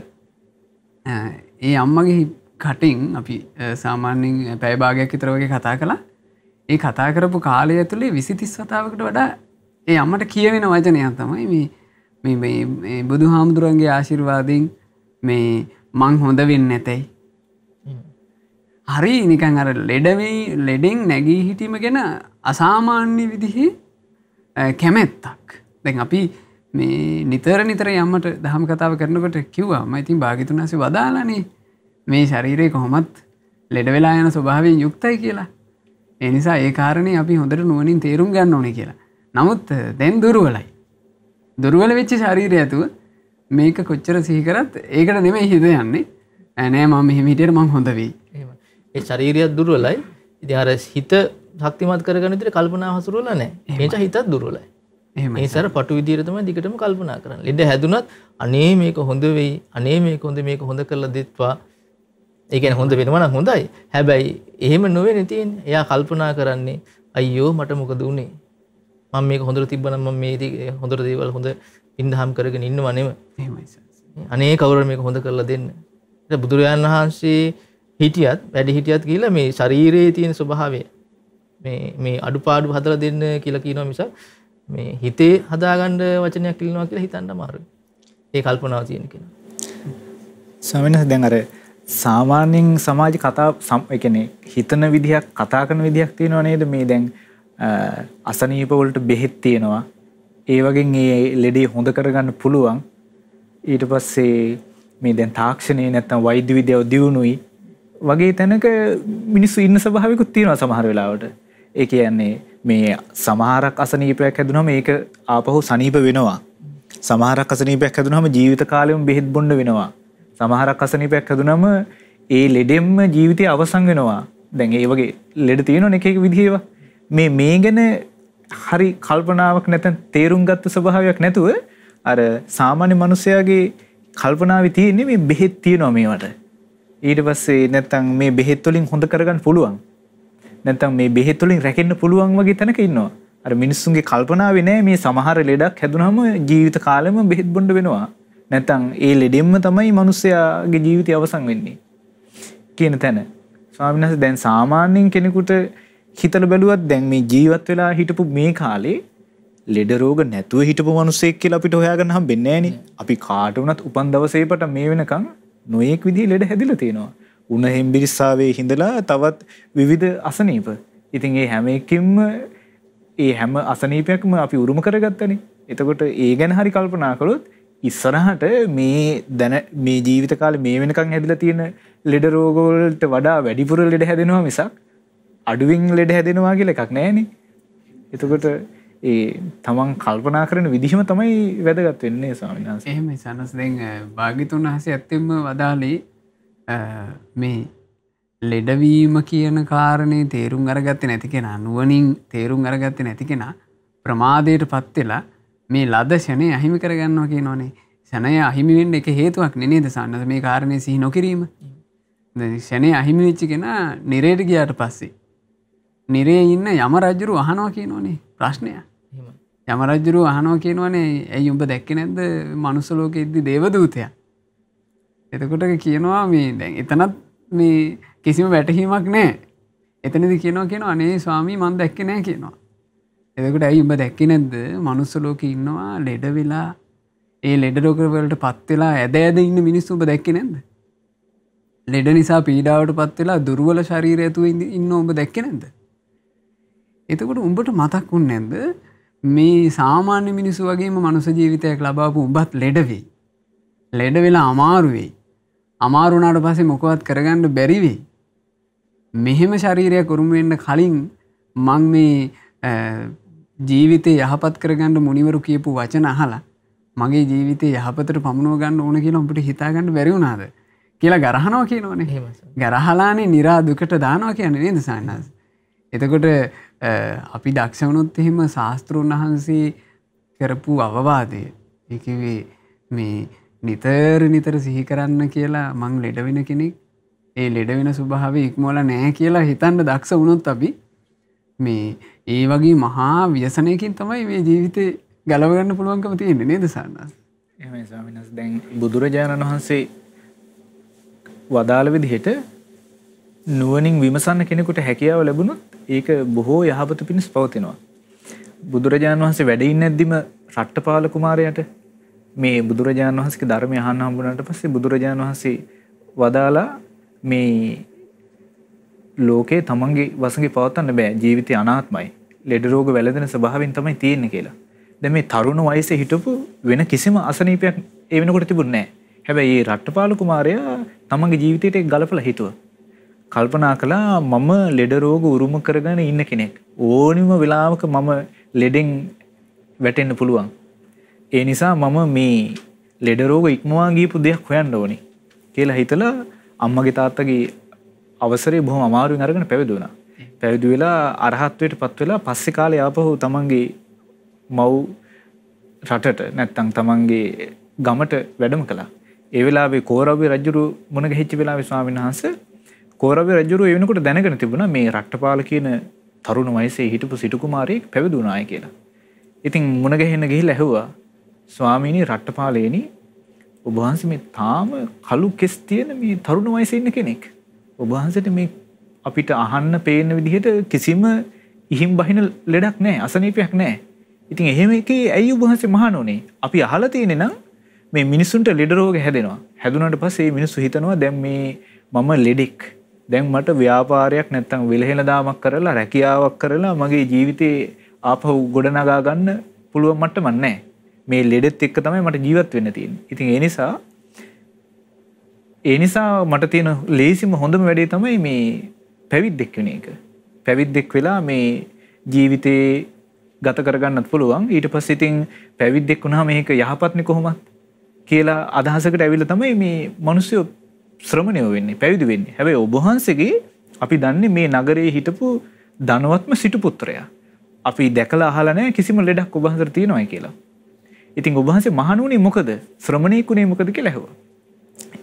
ඒ අම්මගේ කටින් අපි සාමාන්‍යයෙන් පැය භාගයක් විතර වගේ කතා කළා. ඒ කතා කරපු කාලය ඇතුලේ 20 30 වතාවකට වඩා ඒ අම්මට කියවෙන වචනයක් තමයි මේ බුදුහාමුදුරන්ගේ ආශිර්වාදයෙන් මේ මං හොඳ වෙන්නේ නැතයි. හරි නිකන් අර ලෙඩෙන් නැගී හිටීම ගැන අසාමාන්‍ය විදිහේ කැමැත්තක්. දැන් අපි මේ නිතර යම්මට දහම් කතාව කරනකොට කිව්වා මම ඉතින් භාග්‍යතුන් වහන්සේ වදාලානේ මේ ශරීරය කොහොමත් ලෙඩ වෙලා යන ස්වභාවයෙන් යුක්තයි කියලා. ඒ නිසා ඒ කාරණේ අපි හොඳට නුවණින් තේරුම් ගන්න ඕනේ කියලා. නමුත් දැන් දුර්වලයි. දුර්වල වෙච්ච ශරීරය ඇතුව මේක කොච්චර සිහි කරත් ඒකට නෙමෙයි හිත යන්නේ. නෑ මම මෙහෙම හිටියට මං හොඳ වෙයි. එහෙම. ඒ ශරීරය දුර්වලයි. ඉතින් අර හිත ශක්තිමත් කරගන්න විදිහට කල්පනාව හසුරුවලා නැහැ. ඒ නිසා හිතත් දුර්වලයි. එහෙමයි. ඒ සර පටු විදියට තමයි දිගටම කල්පනා කරන්නේ. ලෙඩ හැදුනත් අනේ මේක හොඳ වෙයි. අනේ මේක හොඳ කරලා දෙත්වා. ඒ කියන්නේ හොඳ වෙනවා නම් හොඳයි. හැබැයි එහෙම නොවෙන්නේ තියෙන්නේ. එයා කල්පනා කරන්නේ අයියෝ මට මොකද උනේ? මම මේක හොඳට තිබ්බනම් මම මේ හොඳට දේවල් හොඳ ඉන්දහම් කරගෙන ඉන්නව නෙම. එහෙමයි සර්. අනේ කවුරුර මේක හොඳ කරලා දෙන්න. ඒක බුදුරජාණන් වහන්සේ හිටියත් වැඩි හිටියත් කියලා මේ ශරීරයේ තියෙන ස්වභාවය මේ අඩුපාඩු හදලා දෙන්න කියලා කියනවා මිසක් මේ හිතේ හදාගන්න වචනයක් කියනවා කියලා හිතන්න අමාරුයි. ඒ කල්පනාව තියෙන කෙනා. ස්වාමීන් වහන්සේ දැන් අර සාමාන්‍යයෙන් සමාජ කතා ඒ කියන්නේ හිතන විදිහක් කතා කරන විදිහක් තියෙනව නේද මේ දැන් අසනීප වලට බෙහෙත් තියෙනවා. ඒ වගේ මේ ලෙඩේ හොඳ කරගන්න පුළුවන්. ඊට පස්සේ මේ දැන් තාක්ෂණයේ නැත්තම් වෛද්‍ය විද්‍යාව දියුණුයි වගේ තැනක මිනිස්සු ඉන්න ස්වභාවිකුත් තියෙනවා සමහර වෙලාවට. ඒ කියන්නේ මේ සමහරක් අසනීපයක් හැදුනම ඒක ආපහු සනීප වෙනවා. සමහරක් අසනීපයක් හැදුනම ජීවිත කාලෙම බෙහෙත් බොන්න වෙනවා. සමහරක් අසනීපයක් හැදුනම ඒ ලෙඩෙම්ම ජීවිතය අවසන් වෙනවා. දැන් ඒ වගේ ලෙඩ තියෙනවනේ එක එක විදිහේවා. මේ ගැන හරි කල්පනාවක් නැත්නම් තේරුම් ගත්ත ස්වභාවයක් නැතුව අර සාමාන්‍ය මිනිසයාගේ කල්පනාවේ තියෙන්නේ මේ බෙහෙත් තියෙනවා මේවට. ඊට පස්සේ නැත්නම් මේ බෙහෙත් වලින් හොඳ කරගන්න පුළුවන්. නැත්නම් මේ බෙහෙත් වලින් රැකෙන්න පුළුවන් වගේ තැනක ඉන්නවා. අර මිනිස්සුන්ගේ කල්පනාවේ නෑ මේ සමහර ලෙඩක් හැදුනම ජීවිත කාලෙම බෙහෙත් බොන්න වෙනවා. නැත්නම් ඒ ලෙඩෙම්ම තමයි මිනිසයාගේ ජීවිතය අවසන් වෙන්නේ කියන තැන. ස්වාමීන් වහන්සේ දැන් සාමාන්‍යයෙන් කෙනෙකුට හිතලා බැලුවත් දැන් මේ ජීවත් වෙලා හිටපු මේ කාලේ ලෙඩ රෝග නැතුව හිටපු මිනිස්සෙක් කියලා අපිට හොයාගන්න හම්බෙන්නේ නෑනේ. අපි කාට වුණත් උපන් දවසේ පට මේ වෙනකන් නොයෙක් විදිහේ ලෙඩ හැදිලා තියෙනවා. උණ හෙම්බිරිස්සාවේ හිඳලා තවත් විවිධ අසනීප. ඉතින් ඒ හැම එකකින්ම ඒ හැම අසනීපයක්ම අපි උරුම කරගත්තනේ. එතකොට ඒ ගැන හරි කල්පනා කළොත් ඉස්සරහට මේ ජීවිත කාලේ මේ වෙනකන් හැදිලා තියෙන ලෙඩ රෝග වලට වඩා වැඩිපුර ලෙඩ හැදෙනවා මිසක් අඩුවෙන් ලෙඩ හැදෙනවා කියලා එකක් නැහැනේ. එතකොට ඒ තමන් කල්පනා කරන විදිහම තමයි වැදගත් වෙන්නේ ස්වාමීන් වහන්සේ. එහෙමයි සනස් දැන් භාග්‍යතුන් වහන්සේ ඇත්තෙන්ම වදාළේ මේ ලෙඩවීම කියන කාරණේ තේරුම් අරගත්තේ නැති කෙනා නුවණින් තේරුම් අරගත්තේ නැති කෙනා ප්‍රමාදයටපත් වෙලා මේ ලද ෂණය අහිමි කරගන්නවා කියනෝනේ. ෂණය අහිමි වෙන්න එක හේතුවක් නේ නේද සන්නස මේ කාරණේ සිහි නොකිරීම. දැන් ෂණය අහිමි වෙච්ච කෙනා නිරේට ගියාට පස්සේ නිරේ ඉන්න යම රජුරු අහනවා කියනෝනේ ප්‍රශ්නය. යම රජුරු අහනවා කියනෝනේ ඇයි උඹ දැක්කේ නැද්ද මනුස්ස ලෝකෙද්දි දේව දූතයා? එතකොට කියනවා මේ දැන් එතනත් මේ කිසිම වැටහීමක් නැහැ. එතනදි කියනවා අනේ ස්වාමී මම දැක්කේ නැහැ කියනවා. එතකොට ඇයි උඹ දැක්කේ නැද්ද? මනුස්ස ලෝකේ ඉන්නවා ලෙඩ වෙලා ඒ ලෙඩ රෝග වලට පත් වෙලා ඇද ඉන්න මිනිස්සු උඹ දැක්කේ නැද්ද? ලෙඩ නිසා පීඩාවට පත් වෙලා දුර්වල ශරීරය ඇතුළේ ඉන්න උඹ දැක්කේ නැද්ද? එතකොට උඹට මතක් වුනේ නැද්ද මේ සාමාන්‍ය මිනිස්සු වගේම මනුස්ස ජීවිතයක් ලබාපු උඹත් ලෙඩ වෙයි. ලෙඩ වෙලා අමාරු වෙයි. අමාරු වුණාට පස්සේ මොකවත් කරගන්න බැරි වෙයි. මෙහෙම ශරීරයක් උරුම වෙන්න කලින් මං මේ ජීවිතේ යහපත් කරගන්න මුනිවරු කියපු වචන අහලා මගේ ජීවිතේ යහපතට පමුණව ගන්න ඕන කියලා උඹට හිතා ගන්න බැරි වුණාද කියලා ගරහනවා කියනෝනේ. ගරහලානේ නිරා දුකට දානවා කියන්නේ නේද සායනස්? එතකොට අපි දක්ෂ වුණොත් එහෙම ශාස්ත්‍රඥ වහන්සේ කරපු අවවාදය ඒකේ මේ නිතර සිහි කරන්න කියලා මං ලෙඩ වෙන කෙනෙක් ඒ ලෙඩ වෙන ස්වභාවය ඉක්මවලා නැහැ කියලා හිතන්න දක්ෂ වුණොත් අපි මේ ඒ වගේ මහා ව්‍යසනයකින් තමයි මේ ජීවිතේ ගලව ගන්න පුළුවන්කම තියෙන්නේ නේද සාරණස්? එහෙමයි ස්වාමීන් වහන්සේ. දැන් බුදුරජාණන් වහන්සේ වදාළ විදිහට නුවණින් විමසන්න කෙනෙකුට හැකියාව ලැබුණොත් ඒක බොහෝ යහපත පිණිස පවතිනවා. බුදුරජාණන් වහන්සේ වැඩ ඉන්නේ නැද්දිම රට්ටපාල කුමාරයාට මේ බුදුරජාණන් වහන්සේගේ ධර්මය අහන්න හම්බුනාට පස්සේ බුදුරජාණන් වහන්සේ වදාලා මේ ලෝකේ තමන්ගේ වසඟේ පවත්වන්න බෑ. ජීවිතය අනාත්මයි. ලෙඩ රෝග වැළඳෙන ස්වභාවයෙන් තමයි තියෙන්නේ කියලා. දැන් මේ තරුණ වයසේ හිටපු වෙන කිසිම අසනීපයක් ඒ වෙනකොට තිබුණේ නැහැ. හැබැයි මේ රට්ටපාල කුමාරයා තමන්ගේ ජීවිතයට ඒක ගලපලා හිතුවා. කල්පනා කළා මම ලෙඩ රෝග උරුම කරගෙන ඉන්න කෙනෙක්. ඕනිම වෙලාවක මම ලෙඩෙන් වැටෙන්න පුළුවන්. ඒ නිසා මම මේ ලෙඩ රෝග ඉක්මවා ගියපු දෙයක් හොයන්න ඕනේ කියලා හිතලා අම්මගේ තාත්තගේ අවසරේ බොහොම අමාරුවෙන් අරගෙන පැවිදි වුණා. පැවිදි වෙලා අරහත්ත්වයට පත් වෙලා පස්සේ කාලේ ආපහු තමන්ගේ මව් රටට නැත්තම් තමන්ගේ ගමට වැඩම කළා. ඒ වෙලාවේ කෝරව්‍ය රජුරු මුණ ගැහිච්ච වෙලාවේ ස්වාමීන් වහන්සේ කෝරව්‍ය රජුරු ඒ වෙනකොට දැනගෙන තිබුණා මේ රට්ටපාල කියන තරුණ වයසේ හිටපු සිටු කුමාරයෙක් පැවිදි වුණායි කියලා. ඉතින් මුණ ගැහෙන්න ගිහිල්ලා ඇහුවා ස්වාමීනි රට්ටපාලේනි ඔබ වහන්සේ මේ තාම කළු කෙස් තියෙන මේ තරුණ වයසේ ඉන්න කෙනෙක්. ඔබ වහන්සේට මේ අපිට අහන්න පේන විදිහට කිසිම ඉහිම් බහින ලෙඩක් නැහැ, අසනීපයක් නැහැ. ඉතින් එහෙම එකේ ඇයි ඔබ වහන්සේ මහාන උනේ? අපි අහලා තියෙන්නේ නම් මේ මිනිසුන්ට ලෙඩ රෝග හැදෙනවා. හැදුනාට පස්සේ මේ මිනිස්සු හිතනවා දැන් මේ මම ලෙඩෙක්. දැන් මට ව්‍යාපාරයක් නැත්තම් විලහෙල දාමක් කරලා රැකියාවක් කරලා මගේ ජීවිතේ ආපහු ගොඩනගා ගන්න පුළුවන් මට්ටමක් නැහැ. මේ ලෙඩෙත් එක්ක තමයි මට ජීවත් වෙන්න තියෙන්නේ. ඉතින් ඒ නිසා මට තියෙන ලේසිම හොඳම වැඩේ තමයි මේ පැවිද්දෙක් වෙන එක. පැවිද්දෙක් වෙලා මේ ජීවිතේ ගත කරගන්නත් පුළුවන්. ඊට පස්සේ ඉතින් පැවිද්දෙක් වුණාම මේක යහපත්නේ කොහොමද කියලා අදහසකට ඇවිල්ලා තමයි මේ මිනිස්සු ශ්‍රමණයෝ වෙන්නේ, පැවිදි වෙන්නේ. හැබැයි ඔබ වහන්සේගේ අපි දන්නේ මේ නගරේ හිටපු ධනවත්ම සිටු පුත්‍රයා. අපි දැකලා අහලා නැහැ කිසිම ලෙඩක් ඔබ වහන්සේට තියෙනවයි කියලා. ඉතින් ඔබ වහන්සේ මහණුනේ මොකද? ශ්‍රමණේකුනේ මොකද කියලා ඇහුවා.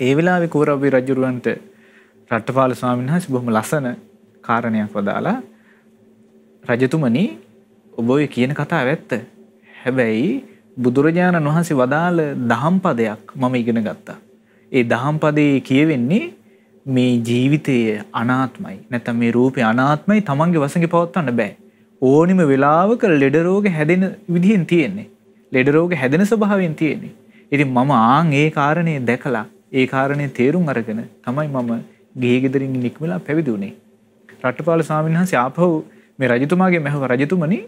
ඒ වෙලාවේ කෝරව්‍ය රජුරවන්ට රට්ටපාල ස්වාමීන් වහන්සේ බොහොම ලස්සන කාරණයක් වදාලා රජතුමනි ඔබ ඔය කියන කතාව ඇත්ත. හැබැයි බුදුරජාණන් වහන්සේ වදාළ දහම් පදයක් මම ඉගෙන ගත්තා. ඒ දහම් පදේ කියවෙන්නේ මේ ජීවිතය අනාත්මයි. නැත්නම් මේ රූපේ අනාත්මයි, තමන්ගේ වශයෙන් පවත්වන්න බෑ. ඕනිම වෙලාවක ලෙඩ රෝග හැදෙන විදිහෙන් තියෙන්නේ. ලෙඩ රෝග හැදෙන ස්වභාවයෙන් තියෙන්නේ. ඉතින් මම ඒ කාරණේ දැකලා ඒ කාරණේ තේරුම් අරගෙන තමයි මම ගේ ගෙදරින් නික්මලා පැවිදි වුණේ. රට්ටපාල ස්වාමීන් වහන්සේ ආපහු මේ රජතුමාගෙන් ඇහුවා රජතුමනි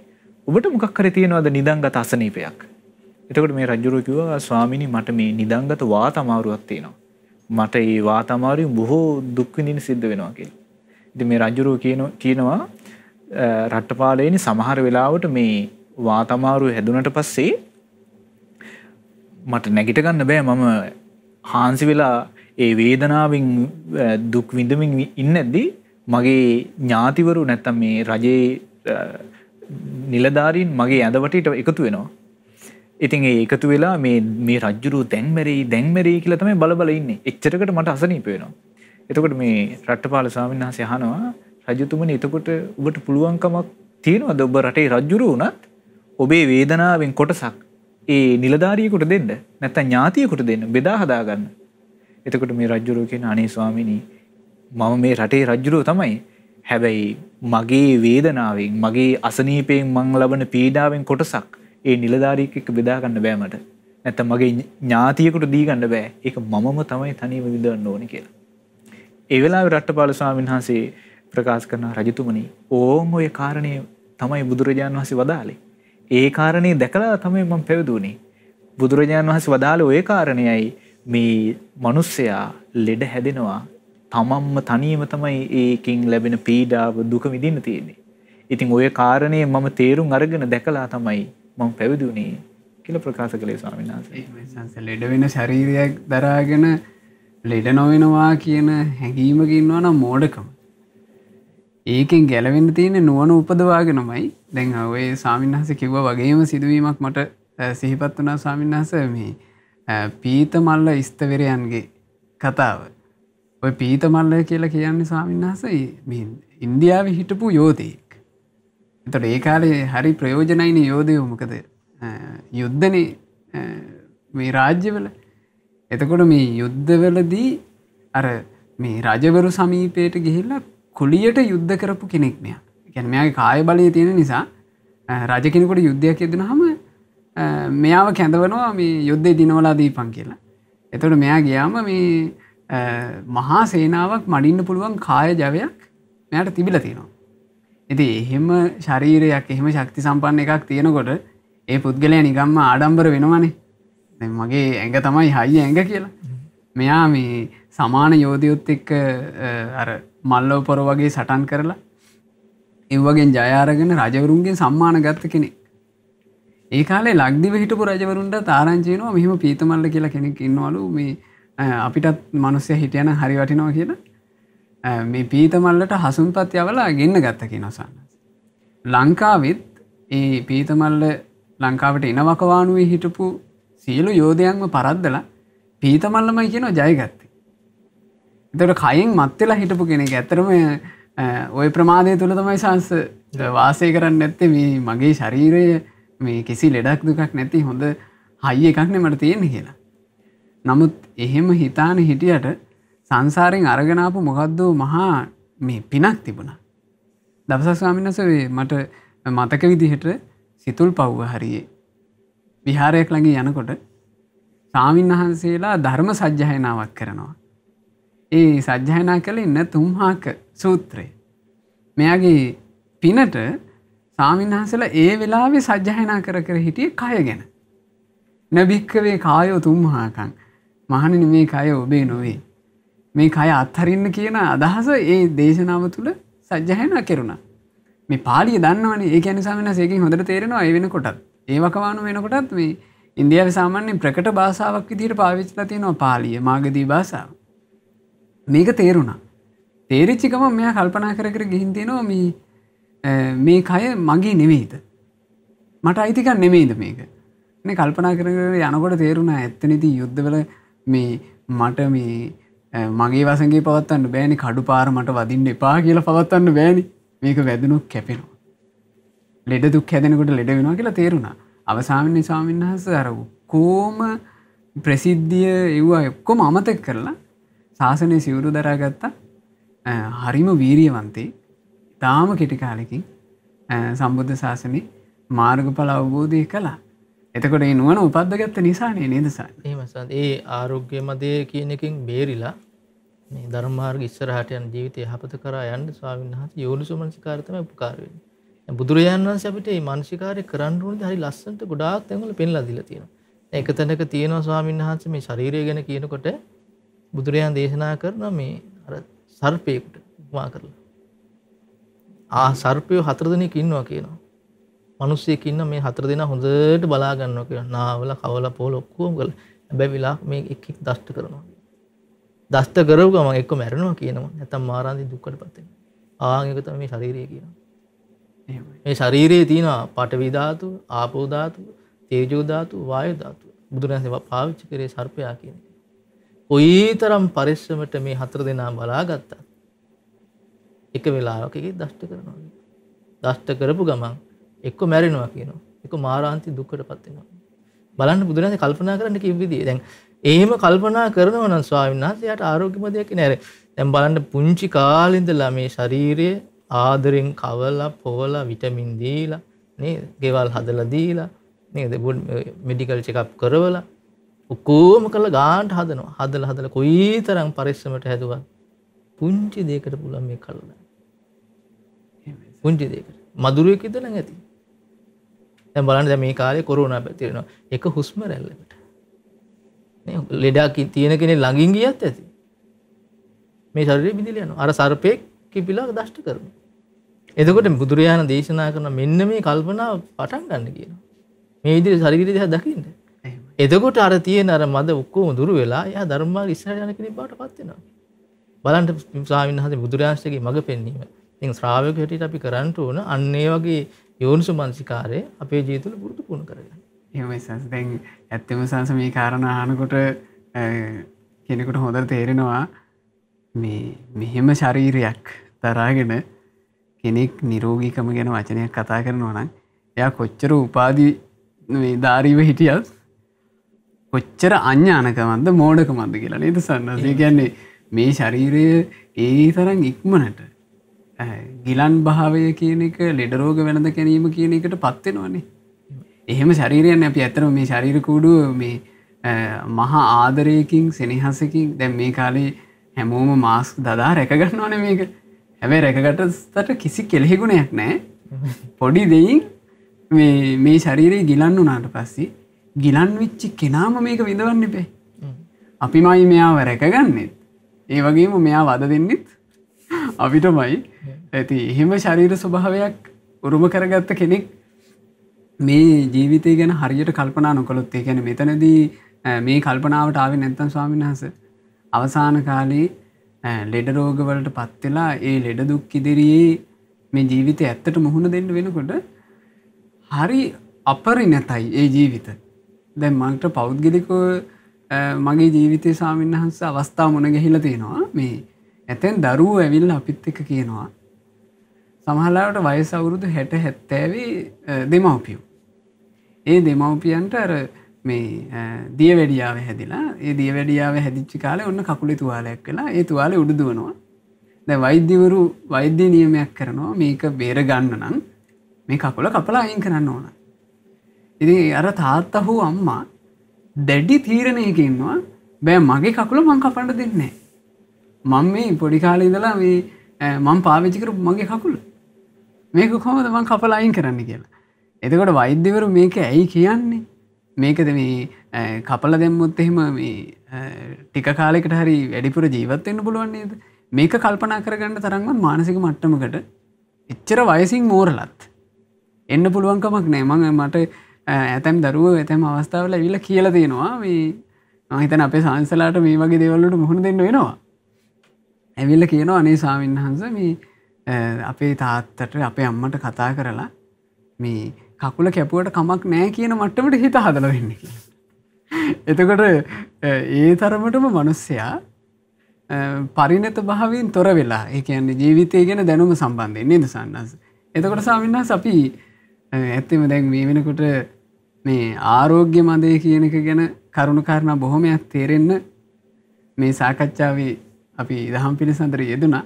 ඔබට මොකක් හරි තියෙනවද නිදන්ගත අසනීපයක්? එතකොට මේ රජුරෝ කිව්වා ස්වාමීනි මට මේ නිදන්ගත වාත අමාරුවක් තියෙනවා. මට මේ වාත අමාරුවෙන් බොහෝ දුක් විඳින්න සිද්ධ වෙනවා කියලා. ඉතින් මේ රජුරෝ කියනවා රට්ටපාලේනි සමහර වෙලාවට මේ වාත අමාරුව හැදුනට පස්සේ මට නැගිට ගන්න බෑ. මම හාන්සි වෙලා ඒ වේදනාවෙන් දුක් විඳමින් ඉන්නේද්දි මගේ ඥාතිවරු නැත්තම් මේ රජේ නිලධාරීන් මගේ ඇඳවටට එකතු වෙනවා. ඉතින් ඒ එකතු වෙලා මේ රජුරු දැන් මැරෙයි කියලා තමයි බල ඉන්නේ. එච්චරකට මට අසනීප වෙනවා. එතකොට මේ රට්ටපාල ස්වාමීන් වහන්සේ අහනවා රජතුමනි එතකොට ඔබට පුළුවන්කමක් තියෙනවද ඔබ රටේ රජුරු වුණත් ඔබේ වේදනාවෙන් කොටසක් ඒ නිලධාරියෙකුට දෙන්න නැත්නම් ඥාතියෙකුට දෙන්න බෙදා හදා ගන්න. එතකොට මේ රජුරෝ කියන අනේ ස්වාමීනි මම මේ රටේ රජුරෝ තමයි. හැබැයි මගේ වේදනාවෙන් මගේ අසනීපයෙන් මං ලබන පීඩාවෙන් කොටසක් ඒ නිලධාරියෙක් එක්ක බෙදා ගන්න බෑ මට. නැත්තම් මගේ ඥාතියෙකුට දී ගන්න බෑ. ඒක මමම තමයි තනියම විඳවන්න ඕනේ කියලා. ඒ වෙලාවේ රට්ටපාල ස්වාමීන් වහන්සේ ප්‍රකාශ කරන රජතුමනි ඕම් ඔය කාරණේ තමයි බුදුරජාණන් වහන්සේ වදාළේ. ඒ කාරණේ දැකලා තමයි මම පැවිදුනේ. බුදුරජාණන් වහන්සේ වදාළේ ඔය කාරණේයි මේ මිනිස්සයා ලෙඩ හැදෙනවා තමන්ම තනියම තමයි ඒකෙන් ලැබෙන පීඩාව දුක විඳින්න තියෙන්නේ. ඉතින් ওই කාරණේ මම තේරුම් අරගෙන දැකලා තමයි මම පැවිදි වුණේ කියලා ප්‍රකාශ කළේ ස්වාමීන් වහන්සේ. එහෙමයි සංස ලෙඩ වෙන ශරීරයක් දරාගෙන ලෙඩ නොවෙනවා කියන හැඟීමක ඉන්නවා නම් මෝඩකම. ඒකෙන් ගැලවෙන්න තියෙන්නේ නුවණ උපදවාගෙනමයි. දැන් ඔය ස්වාමීන් වහන්සේ කිව්වා වගේම සිදුවීමක් මට සිහිපත් වුණා ස්වාමීන් වහන්සේ මේ පීතමල්ල ස්තවිරයන්ගේ කතාව. ඔය පීතමල්ල කියලා කියන්නේ ස්වාමීන් වහන්සේ මේ ඉන්දියාවේ හිටපු යෝධයෙක්. එතකොට ඒ කාලේ හරි ප්‍රයෝජනයිනේ යෝධයෝ මොකද යුද්ධනේ මේ රාජ්‍යවල. එතකොට මේ යුද්ධවලදී අර මේ රජවරු සමීපයට ගිහිල්ලා කුලියට යුද්ධ කරපු කෙනෙක් මෙයා. ඒ කියන්නේ මෙයාගේ කාය බලය තියෙන නිසා රජ කෙනෙකුට යුද්ධයක් යෙදුනහම මෙයාව කැඳවනවා මේ යුද්ධේ දිනවලා දීපන් කියලා. එතකොට මෙයා ගියාම මේ මහා සේනාවක් මඩින්න පුළුවන් කාය ජවයක් මෙයාට තිබිලා තියෙනවා. ඉතින් එහෙම ශරීරයක් එහෙම ශක්ති සම්පන්න එකක් තියෙනකොට ඒ පුද්ගලයා නිකම්ම ආඩම්බර වෙනවනේ. දැන් මගේ ඇඟ තමයි හයිය ඇඟ කියලා. මෙයා මේ සමාන යෝධයොත් එක්ක අර මල්ලව පොර වගේ සටන් කරලා ඒ වගේ ජය අරගෙන රජවරුන්ගෙන් සම්මාන ගත්ත කෙනෙක්. ඒ කාලේ ලක්දිව හිටපු රජවරුන්ට ආරංචි වෙනවා මෙහෙම පීතමල්ල කියලා කෙනෙක් ඉන්නවලු මේ අපිටත් මිනිස්සයා හිටියනම් හරි වටිනවා කියලා. මේ පීතමල්ලට හසුන්පත් යවලා ගෙන්න ගත්ත කියනවා සන්නස්. ලංකාවෙත් ඒ පීතමල්ල ලංකාවට එන වකවානුවේ හිටපු සියලු යෝධයන්ව පරද්දලා පීතමල්ලමයි කියනවා ජයගත්තේ. එතකොට කයෙන් මත් වෙලා හිටපු කෙනෙක් ඇත්තටම ওই ප්‍රමාදය තුල තමයි සංස වාසය කරන්නේ නැත්තේ මේ මගේ ශරීරය මේ කිසි ලෙඩක් දුකක් නැති හොඳ හයි එකක් නේ මට තියෙන්නේ කියලා. නමුත් එහෙම හිතාන හිටියට සංසාරයෙන් අරගෙන ආපු මොකද්ද මහා මේ පිනක් තිබුණා. දවසක් ස්වාමීන් වහන්සේ මට මතක විදිහට සිතුල් පව්ව හරියේ විහාරයක් ළඟ යනකොට ස්වාමීන් වහන්සේලා ධර්ම සජ්ජායනාවක් කරනවා. ඒ සජ්ජායනා කළේ ඉන්න තුම්හාක සූත්‍රය. මෙයාගේ පිනට ස්වාමීන් වහන්සේලා ඒ වෙලාවේ සජ්ජායනා කර කර හිටියේ කය ගැන. නබික්කවේ කායෝ තුම්හාකං. මහණෙනි මේ කය ඔබේ නොවේ. මේ කය අත්හරින්න කියන අදහස ඒ දේශනාව තුළ සජ්ජායනා කෙරුණා. මේ පාලිය දන්නවනේ. ඒ කියන්නේ ස්වාමීන් වහන්සේ ඒකෙන් හොඳට තේරෙනවා ඒ වෙනකොටත්. ඒ වකවානු වෙනකොටත් මේ ඉන්දියාවේ සාමාන්‍යයෙන් ප්‍රකට භාෂාවක් විදිහට පාවිච්චිලා තියෙනවා පාලිය, මාගදී භාෂාව. මේක තේරුණා. තේරිච්ච ගමන් මෙයා කල්පනා කර කර ගිහින් තියෙනවා මේ කය මගේ නෙමෙයිද? මට අයිතිකක් නෙමෙයිද මේක? මේ කල්පනා කර කර යනකොට තේරුණා ඇත්තනේදී යුද්ධවල මේ මට මේ මගේ වසඟේ පවත්වන්න බෑනේ, කඩුපාර මට වදින්න එපා කියලා පවත්වන්න බෑනේ. මේක වැදුනොත් කැපෙනවා. ලෙඩ දුක් හැදෙනකොට ලෙඩ වෙනවා කියලා තේරුණා. අවසානයේ ස්වාමීන් වහන්සේ අර කොම ප්‍රසිද්ධිය ඒවා ඔක්කොම අමතක කරලා ශාසනය සිවුරු දරාගත්තා. හරිම වීරියවන්තේ. තාම කෙටි කාලෙකින් සම්බුද්ධ ශාසනේ මාර්ගඵල අවබෝධය කළා. එතකොට ඒ නුවණ උපද්දගත්ත නිසානේ නේද සාරා? එහෙම සාරා. ඒ ආරෝග්‍ය මදේ කියන එකෙන් බේරිලා මේ ධර්ම මාර්ග ඉස්සරහට යන ජීවිතය යහපත කරා යන්න ස්වාමීන් වහන්සේ යෝනිසෝමනසිකාරය තමයි උපකාර වෙන්නේ. බුදුරජාණන් වහන්සේ අපිට මේ මානසිකාරය කරන්න ඕනේ හරි ලස්සනට ගොඩාක් තැන්වල පෙන්ලා දීලා තියෙනවා. එක තැනක තියෙනවා ස්වාමීන් වහන්සේ මේ ශරීරය ගැන කියනකොට බුදුරජාණන් දේශනා කරනවා මේ අර සර්පයෙකුට උපමා කරලා. සර්පය 4 දෙනෙක් ඉන්නවා කියනවා. මිනිස්සෙක් ඉන්න මේ 4 දෙනා හොඳට බලා ගන්නවා කියනවා. නාවල කවල පොල ඔක්කොම කරලා. හැබැයි විලා මේ එක් එක් දෂ්ට කරනවා. දෂ්ට කරව ගමන් එක්ක මැරෙනවා කියනවා. නැත්තම් මාරාන්ති දුක්කටපත් වෙනවා. ආන් එක තමයි මේ ශරීරය කියනවා. මේ ශරීරයේ තියෙන පඨවි ධාතු, ආපෝ ධාතු, තේජෝ ධාතු, වායු ධාතු. බුදුරජාණන් පාවිච්චි කරේ සර්පයා කියන එක. කොයිතරම් පරිස්සමට මේ 4 දෙනා බලාගත්තා. එක වෙලාවක එකේ දෂ්ට කරනවා. දෂ්ට කරපු ගමන් එක්ක මැරෙනවා කියනවා. එක්ක මාරාන්ති දුක්කටපත් වෙනවා. බලන්න බුදුරජාණන් කල්පනා කරන්න කිව්ව විදිය. දැන් එහෙම කල්පනා කරනවා නම් ස්වාමීන් වහන්සේ යාට ආරෝග්‍යමදයක් නෑ. දැන් බලන්න පුංචි කාලේ ඉඳලා මේ ශරීරය ආදරෙන් කවලා පොවලා විටමින් දීලා නේද? ගෙවල් හදලා දීලා නේද? මෙඩිකල් චෙකප් කරවලා ඔක්කොම කරලා ගානට හදනවා. හදලා කොයිතරම් පරිස්සමට හැදුවා. පුංචි දෙයකට පුළුවන් මේ කල්ලා. පුංචි දෙයකට. මදුරුවෙක් ඉඳලා නැති. දැන් බලන්න දැන් මේ කාලේ කොරෝනා පැතිරෙනවා. එක හුස්ම රැල්ලකට. නේ ලෙඩක් තියෙන කෙනෙක් ළඟින් ගියත් ඇති. මේ ශරීරය බිඳිලා යනවා. අර සර්පෙක් කිපිලා දෂ්ට කරනවා. එතකොට බුදුරජාණන් දේශනා කරන මෙන්න මේ කල්පනාව පටන් ගන්න කියනවා. මේ විදිහට ශරීරය දිහා දකින්න. එතකොට අර තියෙන අර මද ඔක්කොම දුරු වෙලා එයා ධර්මමාර්ග ඉස්සරහට යන කෙනෙක් බවට පත් වෙනවා. බලන්න ස්වාමීන් වහන්සේ බුදුරජාණන්ගේ මඟ පෙන්වීම. ඉතින් ශ්‍රාවකයෝ හැටියට අපි කරන්න ඕන අන්න ඒ වගේ යෝනිසෝ මනසිකාරය අපේ ජීවිතවල පුරුදු පුහුණු කරගන්න. එහෙමයි සස්. දැන් ඇත්තම සංස මේ කාරණා අහනකොට කෙනෙකුට හොඳට තේරෙනවා මේ මෙහෙම ශරීරයක් දරාගෙන කෙනෙක් නිරෝගීකම ගැන වචනයක් කතා කරනවා නම් එයා කොච්චර උපාධි මේ ධාරීව හිටියත් කොච්චර අඥානකමක්ද මෝඩකමක්ද කියලා නේද සන්නස්. ඒ කියන්නේ මේ ශරීරය ඒ තරම් ඉක්මනට ගිලන් භාවය කියන එක ලෙඩ රෝග වෙනද ගැනීම කියන එකට පත් වෙනවනේ. එහෙම ශරීරයන්නේ අපි ඇත්තටම මේ ශරීර කූඩුව මේ මහා ආදරයකින් සෙනෙහසකින් දැන් මේ කාලේ හැමෝම මාස්ක් දදා රැක ගන්නවනේ මේක. හැබැයි රැකගත්තට කිසි කෙලෙහිගුණයක් නැහැ. පොඩි දෙයින් මේ ශරීරය ගිලන් වුණාට පස්සේ ගිලන් වෙච්ච කෙනාම මේක විඳවන්න එපේ. අපිමයි මෙයාව රැකගන්නේ. ඒ වගේම මෙයා වද දෙන්නෙත් අපිටමයි. ඇති එහෙම ශරීර ස්වභාවයක් උරුම කරගත්ත කෙනෙක් මේ ජීවිතය ගැන හරියට කල්පනා නොකළොත් ඒ කියන්නේ මෙතනදී මේ කල්පනාවට ආවේ නැත්නම් ස්වාමීන් වහන්සේ අවසාන කාලේ ලෙඩ රෝග වලට පත් වෙලා ඒ ලෙඩ දුක් ඉදිරියේ මේ ජීවිතය ඇත්තට මුහුණ දෙන්න වෙනකොට හරි අපරිණතයි ඒ ජීවිත. දැන් මට පෞද්ගලිකව මගේ ජීවිතයේ ස්වාමීන් වහන්සේ අවස්ථා මුණ ගැහිලා තියෙනවා. මේ ඇතෙන් දරුවෝ ඇවිල්ලා අපිත් එක්ක කියනවා සමහරවිට වයස අවුරුදු 60 70 දෙමව්පියෝ. ඒ දෙමව්පියන්ට අර මේ දියවැඩියාව හැදිලා ඒ දියවැඩියාව හැදිච්ච කාලේ ඔන්න කකුලේ තුවාලයක් වෙලා ඒ තුවාලේ උඩ දුවනවා. දැන් වෛද්‍යවරු වෛද්‍ය නියමයක් කරනවා මේක බේර ගන්න නම් මේ කකුල කපලා අයින් කරන්න ඕන. ඉතින් අර තාත්තා හෝ අම්මා දැඩි තීරණයක ඉන්නවා බෑ මගේ කකුල මං කපන්න දෙන්නේ නැහැ. මම මේ පොඩි කාලේ ඉඳලා මේ මම පාවිච්චි කරපු මගේ කකුල මේක කොහොමද මං කපලා අයින් කරන්න කියලා. එතකොට වෛද්‍යවරු මේක ඇයි කියන්නේ? මේකද මේ කපලා දැම්මොත් එහෙම මේ ටික කාලයකට හරි වැඩිපුර ජීවත් වෙන්න පුළුවන් නේද? මේක කල්පනා කරගන්න තරම්වත් මානසික මට්ටමකට එච්චර වයසින් මෝරලත් එන්න පුළුවන් කමක් නැහැ. මට ඇතැම් දරුවෝ ඇතැම් අවස්ථාවල ඇවිල්ලා කියලා දෙනවා මේ මම හිතන්නේ අපේ සාංශලාට මේ වගේ දේවල් වලට මුහුණ දෙන්න වෙනවා. ඇවිල්ලා කියනවා අනේ ස්වාමීන් වහන්සේ මේ අපේ තාත්තට අපේ අම්මට කතා කරලා මේ කකුල කැපුවට කමක් නැහැ කියන මට්ටමට හිත හදලා දෙන්න කියලා. එතකොට ඒ තරමටම මිනිස්සයා පරිණත භාවයෙන් තොර වෙලා ඒ කියන්නේ ජීවිතය ගැන දැනුම සම්බන්ධයෙන් නේද සන්නස්. එතකොට ස්වාමීන් වහන්සේ අපි ඇත්තම දැන් මේ වෙනකොට මේ ආරෝග්‍ය මදේ කියන එක ගැන කරුණු කාරණා බොහොමයක් තේරෙන්න මේ සාකච්ඡාවේ අපි දහම් පිළිසඳර යෙදුණා.